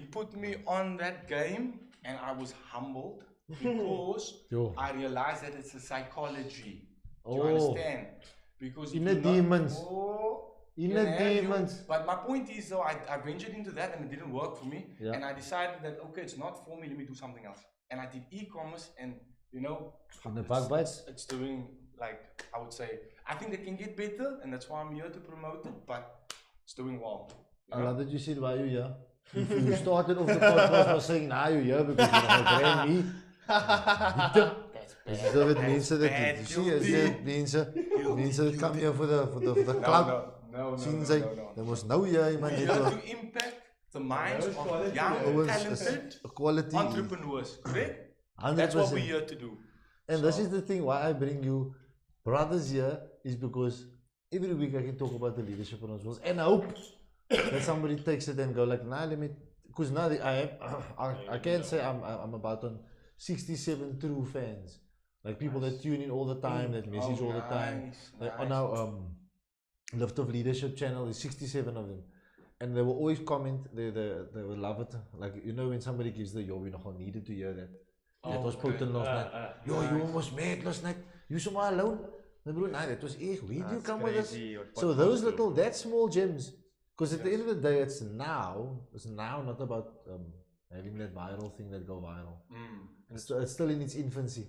[SPEAKER 3] put me on that game and I was humbled because I realized that it's a psychology. Do you understand? Because
[SPEAKER 1] Inner demons. Inner
[SPEAKER 3] Yeah,
[SPEAKER 1] demons.
[SPEAKER 3] But my point is though, I ventured into that and it didn't work for me.
[SPEAKER 1] Yeah.
[SPEAKER 3] And I decided that, okay, it's not for me, let me do something else. And I did e-commerce and, you know,
[SPEAKER 1] From the bug bites.
[SPEAKER 3] it's doing, like, I would say, I think it can get better and that's why I'm here to promote it, but it's doing well.
[SPEAKER 1] I love that you said why you here. You started off the podcast by saying now you're here because you're going to grand me. Dis is wat mense dit doen. You see, as dit mense dit come here for the clout. Sien sy, dan mos nou jy man
[SPEAKER 3] We're
[SPEAKER 1] net
[SPEAKER 3] here
[SPEAKER 1] so
[SPEAKER 3] to impact the minds of young, talented
[SPEAKER 1] quality.
[SPEAKER 3] entrepreneurs, correct? That's what we're
[SPEAKER 1] 100%.
[SPEAKER 3] here to do.
[SPEAKER 1] And this is the thing why I bring you brothers here is because every week I can talk about the leadership principles and I hope that somebody takes it and go like, nah, let me, because now I can say I'm about on 67 true fans, like people that tune in all the time, that message all the time. Like on our Liftoff leadership channel, is 67 of them, and they will always comment. They will love it. Like you know when somebody gives the yo, we nogal needed to hear that. That was potent last night. Yo, you almost mad last night. You somewhere alone. No bro, nah, that was echt. Where did you come with us? So those little, that small gems. Because at the end of the day, it's now not about having that viral thing that go viral. It's still in its infancy.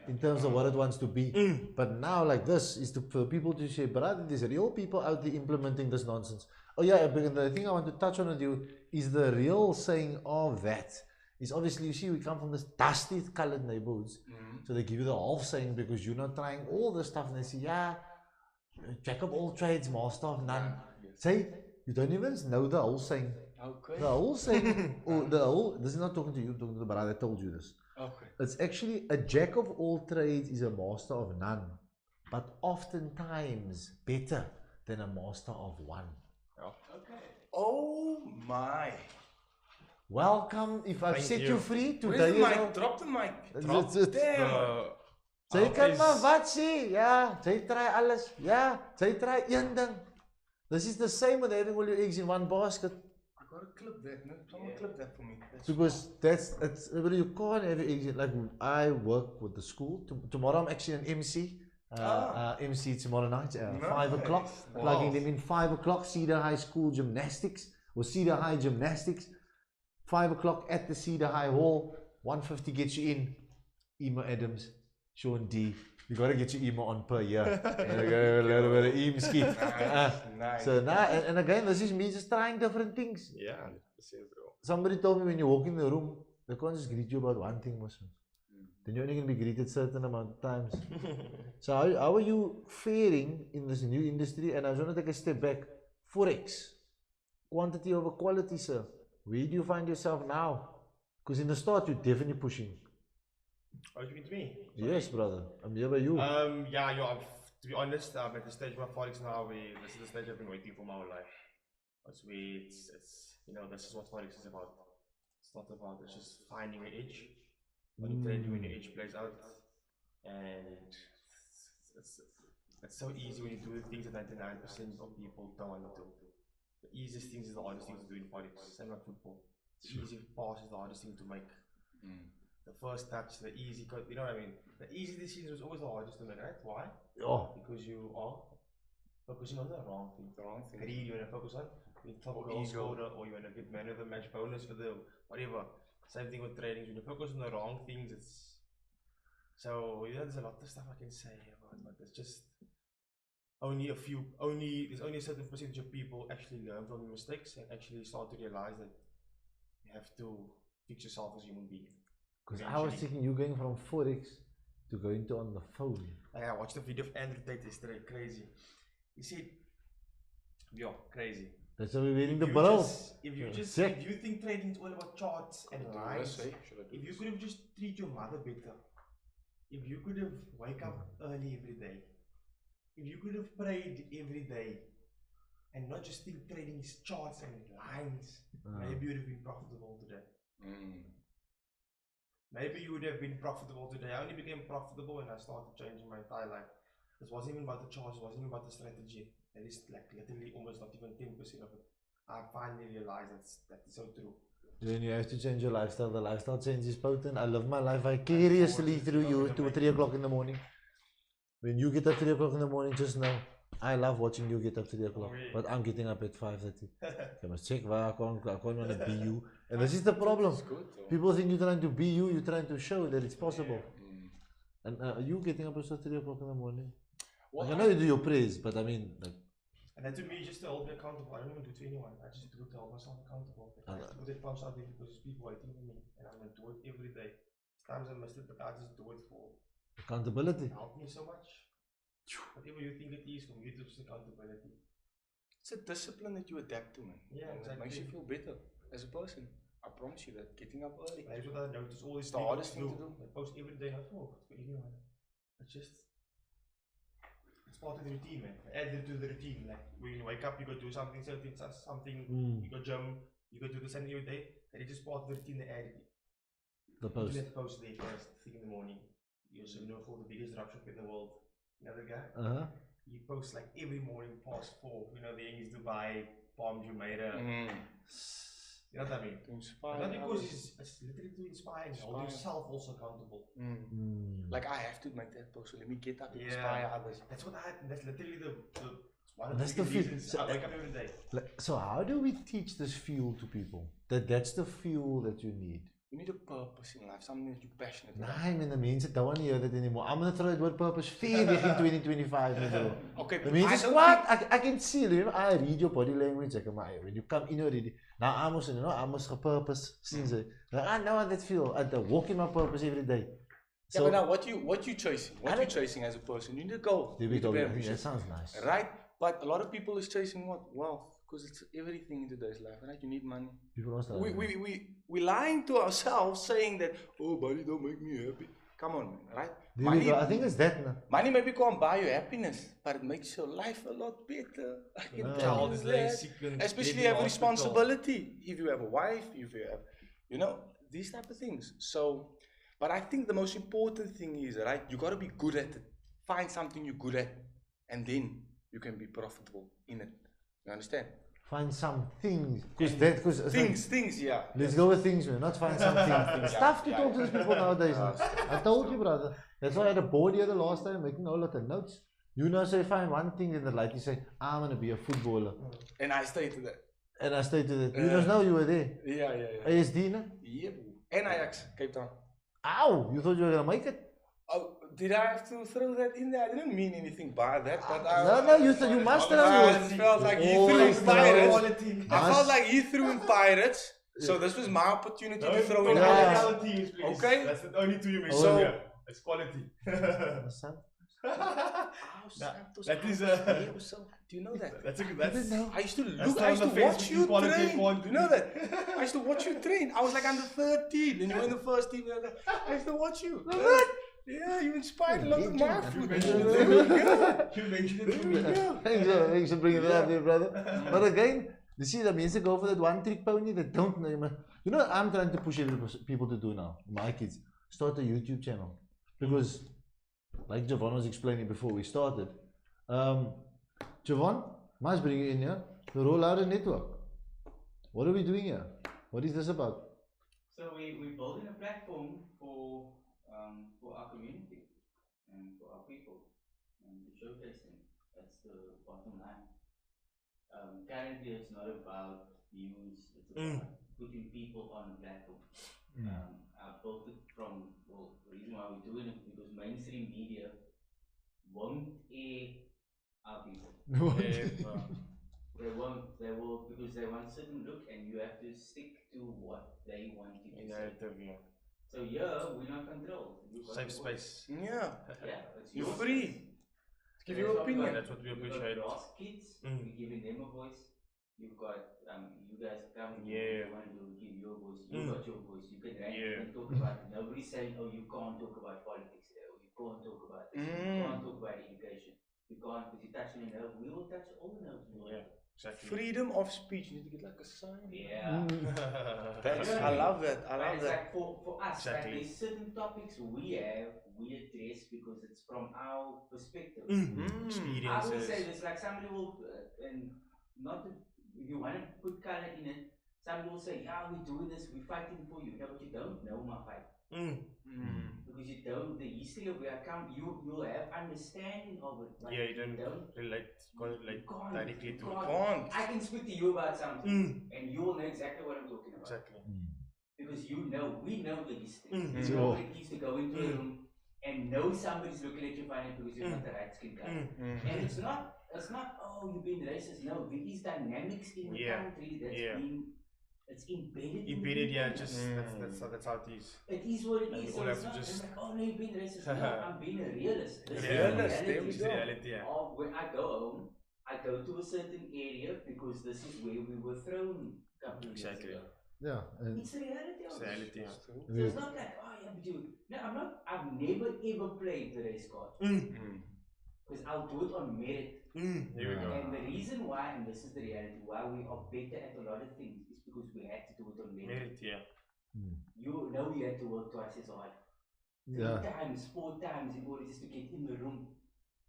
[SPEAKER 1] in terms of what it wants to be. But now, like this, is for people to say, brother, there's real people out there implementing this nonsense. Oh yeah, but the thing I want to touch on with you is the real saying of that. Is obviously, you see, we come from this dusty colored neighborhoods. So they give you the half saying because you're not trying all this stuff. And they say, yeah, jack of all trades, master of none. Say, you don't even know the whole saying.
[SPEAKER 3] Okay.
[SPEAKER 1] The whole saying, this is not talking to you, I'm talking to the brother that told you this.
[SPEAKER 3] Okay.
[SPEAKER 1] It's actually a jack of all trades is a master of none, but oftentimes better than a master of one.
[SPEAKER 3] Okay. Oh my.
[SPEAKER 1] Welcome, if I've set you free today.
[SPEAKER 3] Where's the
[SPEAKER 1] is
[SPEAKER 3] mic?
[SPEAKER 1] al-
[SPEAKER 3] Drop the mic.
[SPEAKER 1] It's-
[SPEAKER 3] Damn.
[SPEAKER 1] Jy kan maar wat sê, ja, jy try alles, ja, jy try een ding. This is the same with having all your eggs in one basket.
[SPEAKER 3] I gotta clip that, no? Someone clip that for me.
[SPEAKER 1] Because you can't have your eggs in, like I work with the school. Tomorrow I'm actually an MC. MC tomorrow night, 5 o'clock.
[SPEAKER 3] Wow.
[SPEAKER 1] Plugging them in 5 o'clock, Cedar High School Gymnastics, or Cedar High Gymnastics. 5 o'clock at the Cedar High Hall. 150 gets you in. Ema Adams, Sean D. You gotta get your emo on per year. And I got a little bit of emo ski.
[SPEAKER 3] Nice.
[SPEAKER 1] So now, and again, this is me just trying different things.
[SPEAKER 5] Yeah, 100%, bro.
[SPEAKER 1] Somebody told me when you walk in the room, they can't just greet you about one thing, Muslim. Then you're only going to be greeted certain amount of times. So how are you faring in this new industry? And I just want to take a step back. Forex, quantity over quality, sir. Where do you find yourself now? Because in the start, you're definitely pushing.
[SPEAKER 5] Are you with me?
[SPEAKER 1] Yes, brother. I'm here by you.
[SPEAKER 5] Yeah, to be honest, I'm at the stage where Forex now, this is the stage I've been waiting for my whole life. It's this is what Forex is about. It's not about, it's just finding an edge. When you trade, when your edge plays out. And it's so easy when you do the things that 99% of people don't want to do. The easiest things is the hardest thing to do in Forex. Same like football. The easy pass is the hardest thing to make. The first touch, the easy, you know what I mean? The easy decision was always the hardest to make, right? Why?
[SPEAKER 1] Oh.
[SPEAKER 5] Because you are focusing on the wrong thing.
[SPEAKER 3] The wrong thing.
[SPEAKER 5] Greed, you want to focus on being top goal scorer, or you want to get man of the match bonus for the whatever. Same thing with trading. When you focus on the wrong things, it's so there's a lot of stuff I can say about, but it's just there's only a certain percentage of people actually learn from your mistakes and actually start to realize that you have to fix yourself as a human being.
[SPEAKER 1] Because I was thinking you going from Forex to going to on the phone.
[SPEAKER 5] I watched the video of Andrew Tate yesterday, crazy. He said, yeah, crazy.
[SPEAKER 1] That's why we're wearing the bills.
[SPEAKER 5] If you think trading is all about charts and lines, if you could have just treated your mother better, if you could have wake up early every day, if you could have prayed every day, and not just think trading is charts and lines, maybe you would have been profitable today. Maybe you would have been profitable today. I only became profitable when I started changing my entire life. It wasn't even about the charts, it wasn't even about the strategy. That is like literally almost not even 10% of it. I finally realized that is so true.
[SPEAKER 1] When you have to change your lifestyle, the lifestyle change is potent. I live my life vicariously through you to 3 o'clock in the morning. When you get up 3 o'clock in the morning, just know, I love watching you get up 3 o'clock. But I'm getting up at 5:30. You must check where I can't want to be you. And this is the problem. People think you're trying to be you, you're trying to show that it's possible. And are you getting up at 3 o'clock in the morning? Well, like, I know you do your prayers, but I mean, like,
[SPEAKER 5] and that to me just to hold me accountable. I don't even do it to anyone. I just do it to hold myself accountable. I put it post out there because there's people waiting for me, and I'm gonna do it every day. Times I missed it, but I just do it for
[SPEAKER 1] accountability.
[SPEAKER 5] It helped me so much. Whatever you think it is, for me it's just accountability.
[SPEAKER 3] It's a discipline that you adapt to, man.
[SPEAKER 5] Yeah,
[SPEAKER 3] and
[SPEAKER 5] exactly.
[SPEAKER 3] It makes you feel better as a person. I promise you that getting up early.
[SPEAKER 5] That's what I notice. All
[SPEAKER 3] it's the hardest thing to do.
[SPEAKER 5] I post every day, not for anyone. It's just. It's part of the routine, man. Add it to the routine. Like when you wake up, you go do something, you go gym, you go do the same every day. And it's just part of the routine. They add it.
[SPEAKER 1] The post.
[SPEAKER 5] You post there first thing in the morning. You also know for the biggest dropship in the world. You know the guy? He posts like every morning past 4. You know the thing is Dubai, Palm Jumeirah. You know what I mean?
[SPEAKER 3] To inspire.
[SPEAKER 5] Not because it's literally to inspire and hold yourself also accountable.
[SPEAKER 3] Like I have to make that post, so let me get up and inspire others.
[SPEAKER 5] That's literally the one of
[SPEAKER 1] that's
[SPEAKER 5] the
[SPEAKER 1] fuel.
[SPEAKER 5] reasons I wake up every day.
[SPEAKER 1] So how do we teach this fuel to people? That's the fuel that you need.
[SPEAKER 3] You need a purpose in life, something that you're passionate about.
[SPEAKER 1] Nee, man, the mensen don't want to hear that anymore. I'm gonna throw the word purpose fair weg in 2025, man, bro.
[SPEAKER 3] Okay,
[SPEAKER 1] The
[SPEAKER 3] but
[SPEAKER 1] means
[SPEAKER 3] I
[SPEAKER 1] is
[SPEAKER 3] don't
[SPEAKER 1] what? I can see, you know, I read your body language, like, when you come in already. Now I must, you know, I must have purpose, since I know how that feel. I walk in my purpose every day.
[SPEAKER 3] Yeah, but now what you chasing? What you chasing as a person? You need a goal.
[SPEAKER 1] There
[SPEAKER 3] You
[SPEAKER 1] we
[SPEAKER 3] need to
[SPEAKER 1] go,
[SPEAKER 3] be
[SPEAKER 1] yeah,
[SPEAKER 3] ambitious.
[SPEAKER 1] that sounds nice.
[SPEAKER 3] Right? But a lot of people is chasing what? Wealth. Because it's everything in today's life, right? You need money.
[SPEAKER 1] People don't start.
[SPEAKER 3] We lying to ourselves saying that, oh, money don't make me happy. Come on, man, right?
[SPEAKER 1] There we go. I think it's that now.
[SPEAKER 3] Money maybe can't buy you happiness, but it makes your life a lot better. I can tell
[SPEAKER 5] All
[SPEAKER 3] you
[SPEAKER 5] this
[SPEAKER 3] that.
[SPEAKER 5] lay sequence,
[SPEAKER 3] Especially
[SPEAKER 5] living
[SPEAKER 3] you have
[SPEAKER 5] hospital.
[SPEAKER 3] responsibility. If you have a wife, if you have, you know, these type of things. So, but I think the most important thing is, right, you got to be good at it. Find something you're good at, and then you can be profitable in it. You understand?
[SPEAKER 1] Find some things. Because
[SPEAKER 3] Things, yeah.
[SPEAKER 1] let's go with things, man. Not find some things. Stuff to talk to these people nowadays. Man. I told you, brother. That's why I had a board here the last time making a lot of notes. You know, say find one thing in the light. You say, I'm gonna be a footballer,
[SPEAKER 3] And I stated that.
[SPEAKER 1] and I stated it. You just know you were there.
[SPEAKER 3] Yeah.
[SPEAKER 1] ASD, no?
[SPEAKER 3] Yep. And Ajax, Cape Town.
[SPEAKER 1] Ow! You thought you were gonna make it?
[SPEAKER 3] Oh, did I have to throw that in there? I didn't mean anything by that, but
[SPEAKER 1] No, you said you must have.
[SPEAKER 3] I felt like he threw
[SPEAKER 1] Always
[SPEAKER 3] in
[SPEAKER 1] know.
[SPEAKER 3] Pirates. I felt like he threw in Pirates, so this was my opportunity to throw in
[SPEAKER 1] Yeah.
[SPEAKER 3] Ajax.
[SPEAKER 5] Teams, please.
[SPEAKER 3] Okay.
[SPEAKER 5] That's the only two you mentioned.
[SPEAKER 1] So-
[SPEAKER 5] Yeah. It's quality. That is
[SPEAKER 3] Do you know that?
[SPEAKER 5] that's a good. That's
[SPEAKER 3] I used to
[SPEAKER 5] That's
[SPEAKER 3] look,
[SPEAKER 5] not
[SPEAKER 3] I used to
[SPEAKER 5] on the
[SPEAKER 3] watch
[SPEAKER 5] face
[SPEAKER 3] you
[SPEAKER 5] between quality and
[SPEAKER 3] train.
[SPEAKER 5] quantity.
[SPEAKER 3] You know that? I used to watch you train. I was like under 13, and you were in the first team. I used to watch you. Yeah, you inspired a lot of my food. There we go.
[SPEAKER 5] you mentioned it to me.
[SPEAKER 1] Thanks for bringing it up there, brother. But again, you see, the means go for that one trick pony that don't know, man. You know what I'm trying to push people to do now? My kids. Start a YouTube channel. Because, like Javon was explaining before we started, Javon, must bring you in here to roll out a network. What are we doing here? What is this about?
[SPEAKER 4] So we're building a platform for our community and for our people and to showcase them. That's the bottom line. Currently, it's not about views, it's about putting people on the platform. I've built it from, well, the reason why we're doing it is because mainstream media won't air our people. They won't, they will, because they want a certain look and you have to stick to what they want you to say. So yeah, we're not controlled. You've got
[SPEAKER 5] Safe
[SPEAKER 4] your voice.
[SPEAKER 5] space.
[SPEAKER 3] Yeah.
[SPEAKER 4] Yeah, it's
[SPEAKER 3] You're
[SPEAKER 4] your
[SPEAKER 3] free.
[SPEAKER 4] space.
[SPEAKER 3] Give your opinion.
[SPEAKER 5] That's what we appreciate.
[SPEAKER 4] You've got kids, we're giving them a voice. You've got you guys come,
[SPEAKER 5] Yeah.
[SPEAKER 4] you want to give your voice. You got your voice. You can rant,
[SPEAKER 5] Yeah.
[SPEAKER 4] you can talk about it. Nobody's saying, oh, you can't talk about politics there, or you can't talk about this, you can't talk about education. You can't, because you touch on a nerve. We will touch all the nerves.
[SPEAKER 5] Yeah. Exactly.
[SPEAKER 3] Freedom of speech. You need to get like a sign.
[SPEAKER 4] Yeah.
[SPEAKER 3] I love that. I
[SPEAKER 4] But
[SPEAKER 3] love
[SPEAKER 4] it's
[SPEAKER 3] that.
[SPEAKER 4] like for us,
[SPEAKER 5] Exactly.
[SPEAKER 4] like there's certain topics we address because it's from our perspective. I will
[SPEAKER 5] Experiences.
[SPEAKER 4] say this, like somebody will, and not to, if you want to put color in it, somebody will say, yeah, we're doing this, we're fighting for you. No, but you don't know my fight. Because you don't, the history of where I come, you'll have understanding of it. But
[SPEAKER 5] Yeah, you don't relate
[SPEAKER 4] you can't,
[SPEAKER 5] directly
[SPEAKER 4] you
[SPEAKER 5] to
[SPEAKER 4] can't.
[SPEAKER 5] it.
[SPEAKER 3] Can't.
[SPEAKER 4] I can speak to you about something, and you will know exactly what I'm talking about.
[SPEAKER 5] Exactly.
[SPEAKER 4] Because you know, we know the history.
[SPEAKER 5] Mm.
[SPEAKER 4] You know what it is to go into a room and know somebody's looking at you funny because you're not the right skin color. And it's not, oh, you've been racist. No, there is dynamics in the country that's been, it's embedded.
[SPEAKER 5] Embedded, yeah, just that's how it is.
[SPEAKER 4] It is what it
[SPEAKER 5] And
[SPEAKER 4] is.
[SPEAKER 5] we
[SPEAKER 4] So
[SPEAKER 5] all
[SPEAKER 4] it's
[SPEAKER 5] have to
[SPEAKER 4] not
[SPEAKER 5] just-
[SPEAKER 4] like, oh no, you've been racist. No, I'm being a realist. This is
[SPEAKER 3] Realist,
[SPEAKER 4] reality.
[SPEAKER 3] there we
[SPEAKER 5] It's the reality, yeah.
[SPEAKER 4] Of when I go home, I go to a certain area because this is where we were thrown a couple of years
[SPEAKER 5] Exactly.
[SPEAKER 4] ago.
[SPEAKER 1] Yeah. And
[SPEAKER 4] It's the reality of
[SPEAKER 5] It's the
[SPEAKER 4] it.
[SPEAKER 5] reality, yeah.
[SPEAKER 4] So it's not like, oh yeah, but you. No, I'm not. I've never ever played the race card because I'll do it on merit.
[SPEAKER 5] Here we go.
[SPEAKER 4] And the reason why, and this is the reality, why we are better at a lot of things is because we had to do it on merit.
[SPEAKER 5] Merit, yeah.
[SPEAKER 4] You know you had to work twice as hard.
[SPEAKER 1] yeah.
[SPEAKER 4] 3 times, 4 times in order just to get in the room.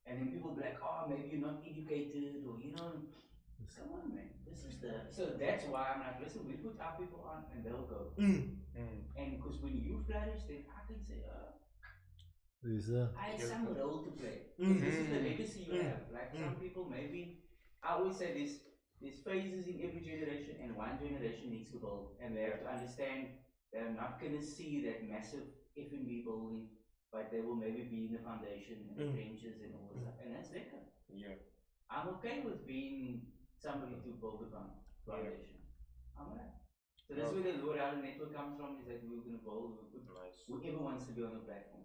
[SPEAKER 4] And then people be like, oh, maybe you're not educated, or you know, come on, man. This is the. So that's why I'm like, listen, we put our people on and they'll go. And because when you flourish, then I can say, I had some role to play. This is the legacy you have. Like some people, maybe, I always say there's phases in every generation, and one generation needs to build, and they have to understand they're not going to see that massive F&B building, but they will maybe be in the foundation and the trenches and all that stuff, and that's lekker.
[SPEAKER 2] Yeah.
[SPEAKER 4] I'm okay with being somebody to build a foundation. I'm alright. So that's where the L'Oreal network comes from, is that we're going to build whoever wants to be on the platform.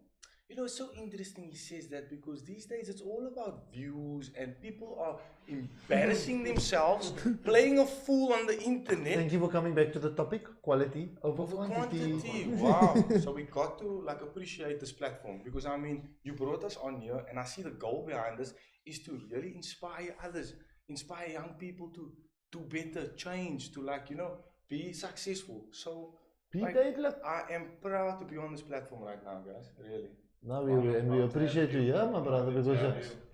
[SPEAKER 3] You know, it's so interesting he says that, because these days it's all about views and people are embarrassing themselves, playing a fool on the internet.
[SPEAKER 1] Thank you for coming back to the topic, quality over quantity.
[SPEAKER 3] Wow. So we got to like appreciate this platform, because I mean, you brought us on here, and I see the goal behind this is to really inspire others, inspire young people to do better, change, to like, you know, be successful. So like, I am proud to be on this platform right now, guys, really.
[SPEAKER 1] No, we appreciate you here, my brother, because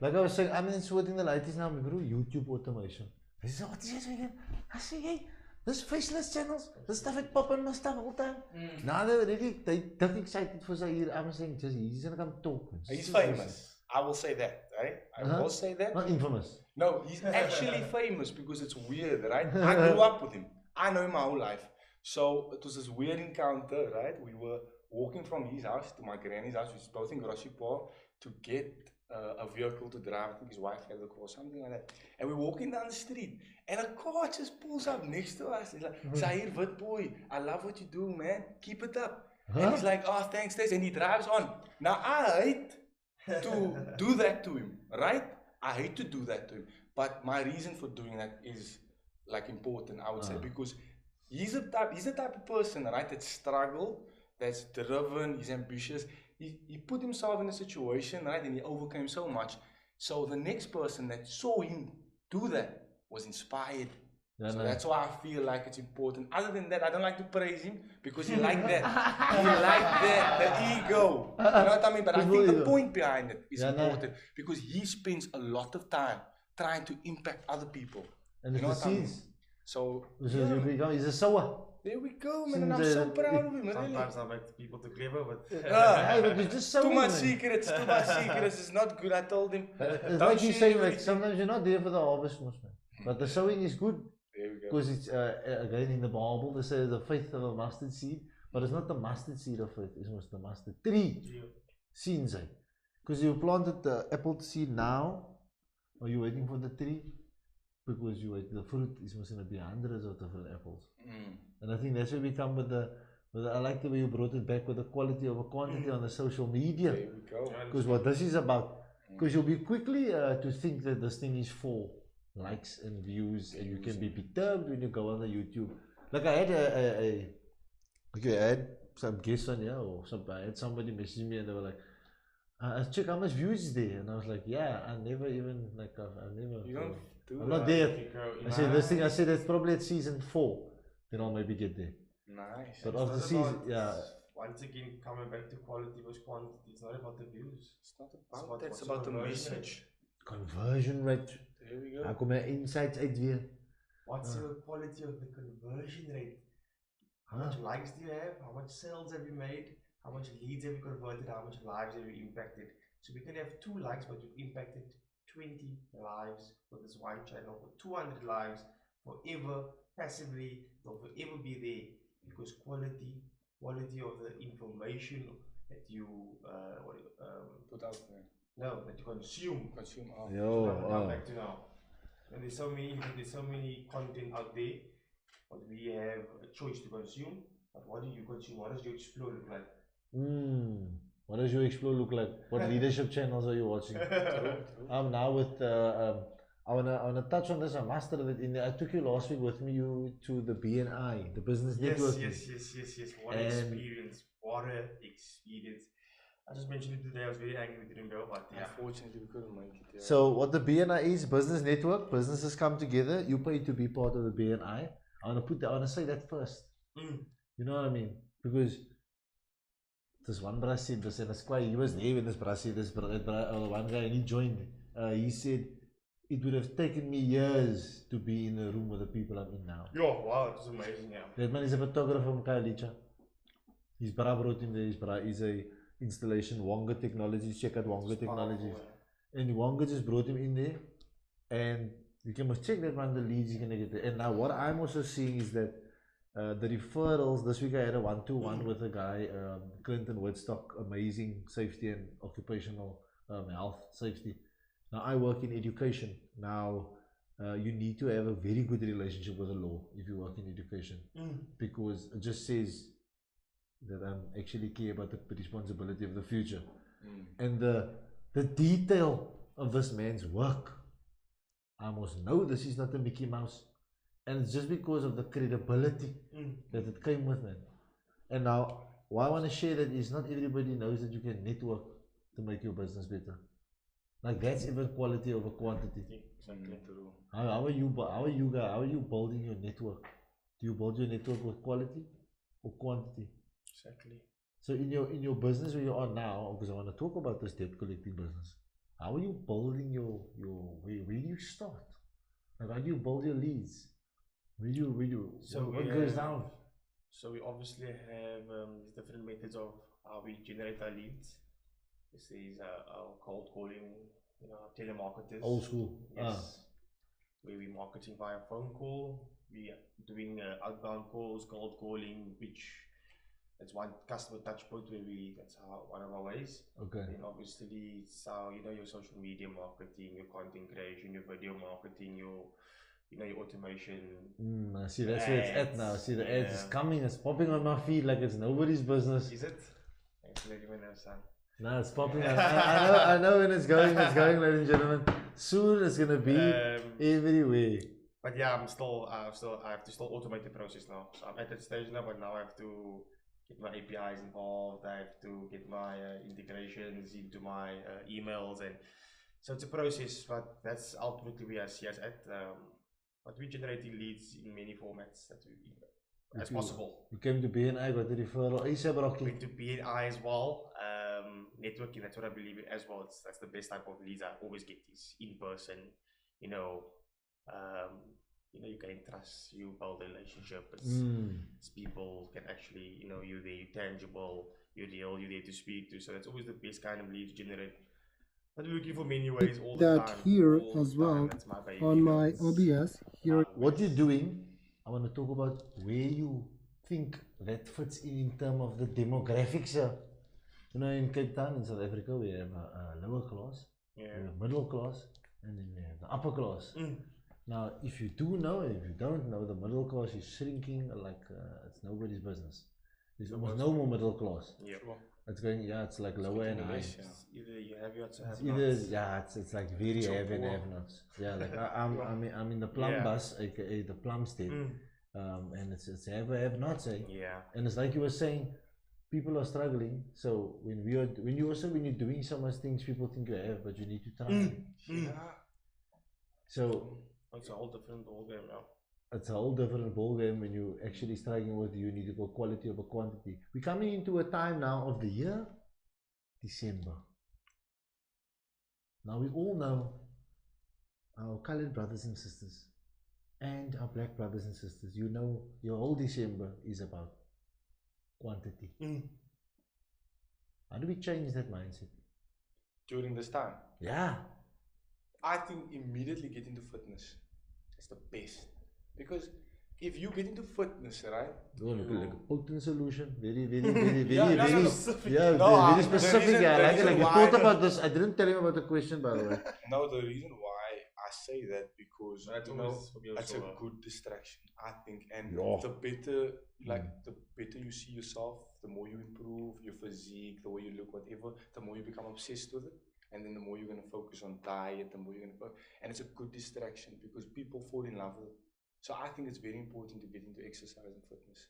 [SPEAKER 1] like I was saying, I'm sorting the lights now, bro, YouTube automation. He said, what is this again? I say, hey, this faceless channels, this stuff it pop on my stuff all the time. Now they're really, they're excited for Zaire. I'm saying, just he's gonna come talk.
[SPEAKER 3] He's famous. I will say that, right? I will say that.
[SPEAKER 1] Not infamous.
[SPEAKER 3] No, he's actually famous because it's weird, right? I grew up with him. I know him my whole life. So it was this weird encounter, right? We were walking from his house to my granny's house, which is both in Grossi Park, to get a vehicle to drive. I think his wife had the car, something like that. And we're walking down the street, and a car just pulls up next to us. He's like, Zahir, Wit boy, I love what you do, man. Keep it up. And he's like, oh, thanks. And he drives on. Now, I hate to do that to him, right? I hate to do that to him. But my reason for doing that is like important, I would say, because he's the type of person, right, that struggled, that's driven, he's ambitious. He put himself in a situation, right, and he overcame so much. So the next person that saw him do that was inspired. So that's why I feel like it's important. Other than that, I don't like to praise him because he liked that. He liked that, the ego. You know what I mean? But I think the point behind it is important because he spends a lot of time trying to impact other people.
[SPEAKER 1] And
[SPEAKER 3] you know what I mean?
[SPEAKER 1] So he's a sower.
[SPEAKER 3] There we go, man, and I'm so proud of him.
[SPEAKER 5] Sometimes I make people too clever, but
[SPEAKER 1] but it's just so
[SPEAKER 3] too much secrets. It's not good. I told him.
[SPEAKER 1] It's like you say, like sometimes you're not there for the harvest, man. But the sowing is good because it's again in the Bible they say the faith of a mustard seed, but it's not the mustard seed of faith. It's the mustard tree seed, because you planted the apple seed now. Are you waiting for the tree? Because you wait, the fruit is going to be hundreds of different apples. And I think that's where we come with the I like the way you brought it back with the quality over quantity on the social media.
[SPEAKER 3] There we go.
[SPEAKER 1] Because what this is about, because you'll be quickly to think that this thing is for likes and views, and you can be perturbed when you go on the YouTube. Like I had some guests on here, or I had somebody message me and they were like, check how much views is there, and I was like, yeah, I never even like I never.
[SPEAKER 3] You don't do
[SPEAKER 1] I'm
[SPEAKER 3] that.
[SPEAKER 1] not there. I said this thing. I said that's probably at season 4. Then I'll maybe get there.
[SPEAKER 3] Nice.
[SPEAKER 1] But after season,
[SPEAKER 5] once again, coming back to quality versus quantity, it's not about the views.
[SPEAKER 3] It's not about that. It's about the message.
[SPEAKER 1] Conversion rate.
[SPEAKER 3] There we go.
[SPEAKER 1] Daar kom mijn insights uit weer.
[SPEAKER 5] What's your quality of the conversion rate? How much likes do you have? How much sales have you made? How much leads have you converted? How much lives have you impacted? So we can have 2 likes, but you've impacted 20 lives for this one channel, for 200 lives, forever, passively, they'll forever be there because quality of the information that you
[SPEAKER 3] put out there.
[SPEAKER 5] No, that you consume.
[SPEAKER 1] Back
[SPEAKER 5] to now. And there's so many content out there, but we have a choice to consume. But what do you consume? What does your explore look like?
[SPEAKER 1] What does your explore look like? What leadership channels are you watching? I'm now with I wanna touch on this. I mastered it in I took you last week with me to the BNI, the business network.
[SPEAKER 5] Yes. What an experience. I just mentioned it today. I was very angry we didn't go, but
[SPEAKER 3] Unfortunately, we couldn't make it. Yeah.
[SPEAKER 1] So what the BNI is, business network. Businesses come together. You pay to be part of the BNI. I wanna say that first. You know what I mean? Because this one brother said this, and it's quite. He was there when this brother said this. One guy, and he joined. He said it would have taken me years to be in the room with the people I'm in now.
[SPEAKER 5] Wow, it was amazing. Yeah.
[SPEAKER 1] That man is a photographer from Kailicha. His brother brought him there. His brother is a installation Wonga Technologies. Check out Wonga Technologies. And Wonga just brought him in there, and you can must check that one the leads you're gonna get there. And now what I'm also seeing is that The referrals, this week I had a one-to-one with a guy, Clinton Woodstock, amazing safety and occupational health safety. Now I work in education. Now you need to have a very good relationship with the law if you work in education, because it just says that I'm actually care about the responsibility of the future. And the detail of this man's work, I must know this is not a Mickey Mouse. And it's just because of the credibility that it came with it. And now, why I want to share that is not everybody knows that you can network to make your business better. Like that's even quality over quantity.
[SPEAKER 2] Exactly. True.
[SPEAKER 1] How are you building your network? Do you build your network with quality or quantity?
[SPEAKER 2] Exactly.
[SPEAKER 1] So in your business where you are now, because I want to talk about this debt collecting business, how are you building your where do you start? Like how do you build your leads? What goes down?
[SPEAKER 5] So we obviously have different methods of how we generate our leads. This is our cold calling, telemarketers.
[SPEAKER 1] Old school.
[SPEAKER 5] Yes. Where we're marketing via phone call. We are doing outbound calls, cold calling, which that's one customer touch point that's one of our ways.
[SPEAKER 1] Okay.
[SPEAKER 5] Then obviously it's our, your social media marketing, your content creation, your video marketing, your automation.
[SPEAKER 1] I see that's where it's at now. See the ads is coming, it's popping on my feed like it's nobody's business.
[SPEAKER 5] Is it? Thanks for letting me know, son.
[SPEAKER 1] No, it's popping. I know when it's going, ladies and gentlemen. Soon it's gonna be everywhere.
[SPEAKER 5] But yeah, I have to still automate the process now. So I'm at that stage now, but now I have to get my APIs involved. I have to get my integrations into my emails, and so it's a process. But that's ultimately where I see us at. But we're generating leads in many formats as possible.
[SPEAKER 1] You came to BNI, got the referral.
[SPEAKER 5] Went to BNI as well. Networking, that's what I believe in as well. That's the best type of leads I always get is in person. You gain trust, you build a relationship. It's people can actually, you're there, you're tangible, you're real, you're there to speak to. So that's always the best kind of lead to generate. But we're looking for many ways all the time.
[SPEAKER 6] Here as well, on my OBS, here.
[SPEAKER 1] What you're doing, I want to talk about where you think that fits in terms of the demographics. In Cape Town, in South Africa, we have a lower class, we have middle class, and then we have the upper class. Now, if you do know, if you don't know, the middle class is shrinking like it's nobody's business. There's almost no more middle class.
[SPEAKER 5] Yeah.
[SPEAKER 1] It's going, it's like lower and high.
[SPEAKER 5] Either you have your
[SPEAKER 1] It's like very have and have nots. Yeah, like I'm in the plum bus, aka the plum state, and it's have nots.
[SPEAKER 5] Yeah. And
[SPEAKER 1] it's like you were saying, people are struggling. So when you're doing so much things, people think you have, but you need to try. So
[SPEAKER 5] it's a whole different ballgame now.
[SPEAKER 1] It's a whole different ballgame when you're actually struggling with you need to go quality over quantity. We're coming into a time now of the year, December. Now we all know our colored brothers and sisters and our black brothers and sisters. You know your whole December is about quantity. How do we change that mindset?
[SPEAKER 3] During this time?
[SPEAKER 1] Yeah.
[SPEAKER 3] I think immediately get into fitness. It's the best. Because if you get into fitness, right?
[SPEAKER 1] Like a potent solution. Very specific. Like you thought about this. I didn't tell him about the question, by the way.
[SPEAKER 3] No, the reason why I say that because it's a good distraction, I think. And the better you see yourself, the more you improve your physique, the way you look, whatever, the more you become obsessed with it. And then the more you're going to focus on diet, the more you're going to focus. And it's a good distraction because people fall in love with it. So I think it's very important to get into exercise and fitness.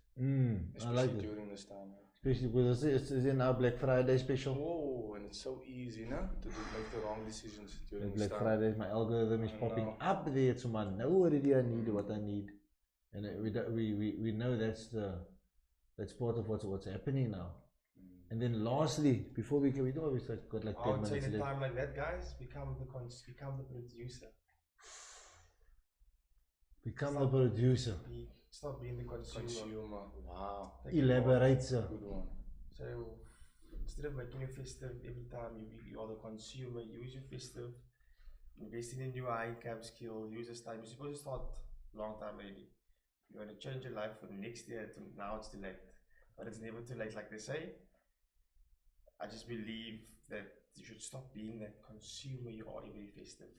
[SPEAKER 3] Especially
[SPEAKER 1] I like
[SPEAKER 3] during this time.
[SPEAKER 1] Especially because it's in our Black Friday special.
[SPEAKER 3] Oh, and it's so easy, to make the wrong decisions during this
[SPEAKER 1] Black
[SPEAKER 3] time.
[SPEAKER 1] Friday, my algorithm is popping up there, so I know already I need what I need. And we know that's part of what's happening now. And then lastly, before we got like 10 minutes left.
[SPEAKER 5] I would say in a time like that, guys, become the producer.
[SPEAKER 1] Become the producer.
[SPEAKER 5] Stop being the consumer.
[SPEAKER 3] Wow.
[SPEAKER 1] Elaborate, sir.
[SPEAKER 3] Good one.
[SPEAKER 5] So instead of making you festive every time you are the consumer, use your festive. Invest in a new high income skill. Use this time. You're supposed to start long time already. you want to change your life for the next year, now it's too late. But it's never too late, like they say. I just believe that you should stop being that consumer you are every festive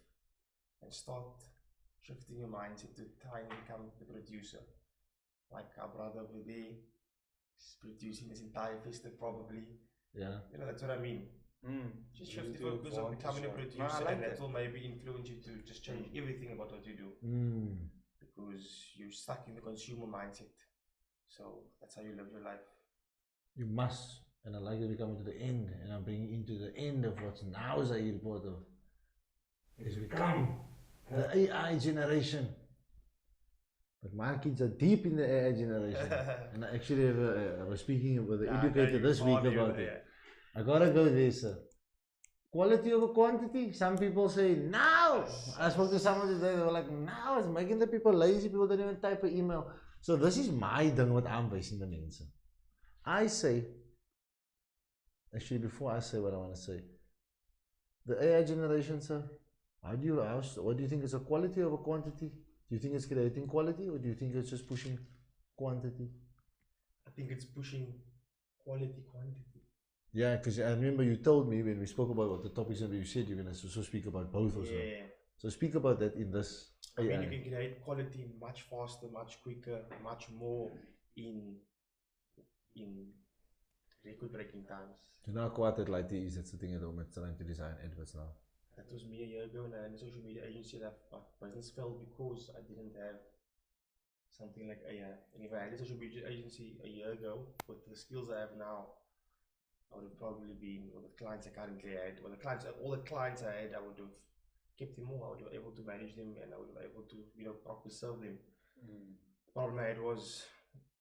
[SPEAKER 5] and start shifting your mindset to try and become the producer. Like our brother over there is producing this entire festive probably.
[SPEAKER 1] Yeah.
[SPEAKER 5] You know, that's what I mean. Just shift the focus on becoming a producer,
[SPEAKER 2] No, I like
[SPEAKER 5] and that
[SPEAKER 2] that.
[SPEAKER 5] will maybe influence you to just change everything about what you do. Because you're stuck in the consumer mindset. So that's how you live your life.
[SPEAKER 1] You must. And I like that we're coming to the end, and I'm bringing into the end of what's now is a report of is we come the AI generation. But my kids are deep in the AI generation. And I actually have I was speaking with the educator this week about it. I gotta go there, sir. Quality over quantity. Some people say now. I spoke to someone today, they were like, now it's making the people lazy, people don't even type an email. So this is my thing what I'm basing the mensen. I say, actually before I say what I want to say, the AI generation, sir, what do you think is a quality over quantity? Do you think it's creating quality, or do you think it's just pushing quantity?
[SPEAKER 5] I think it's pushing quality quantity.
[SPEAKER 1] Yeah, because I remember you told me when we spoke about what the topics are, you said you're going to also speak about both also.
[SPEAKER 5] Yeah.
[SPEAKER 1] So speak about that in this
[SPEAKER 5] I
[SPEAKER 1] AI.
[SPEAKER 5] mean, you can create quality much faster, much quicker, much more in record-breaking times.
[SPEAKER 1] You know how quiet that light is that's sitting at home and trying to design adverts now.
[SPEAKER 5] That was me a year ago, and I had a social media agency that my business failed because I didn't have something like AI. And if I had a social media agency a year ago with the skills I have now, I would have probably been, or the clients I currently had, or all the clients I had, I would have kept them all. I would have been able to manage them, and I would have been able to, properly serve them. The problem I had was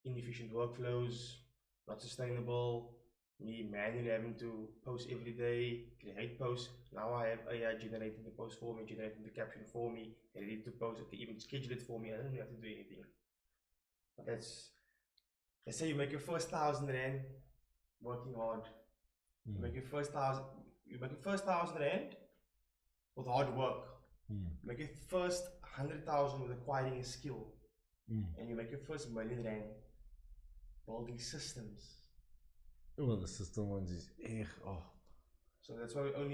[SPEAKER 5] inefficient workflows, not sustainable, me manually having to post every day, create posts. Now I have AI generating the post for me, generating the caption for me, ready to post it, even schedule it for me. I don't have to do anything. But let's say you make your first 1,000 rand working hard. You make your first 1,000 rand with hard work. You make your first 100,000 with acquiring a skill. And you make your first 1,000,000 rand building systems.
[SPEAKER 1] Well, the system ones is echt, oh.
[SPEAKER 5] So that's why we only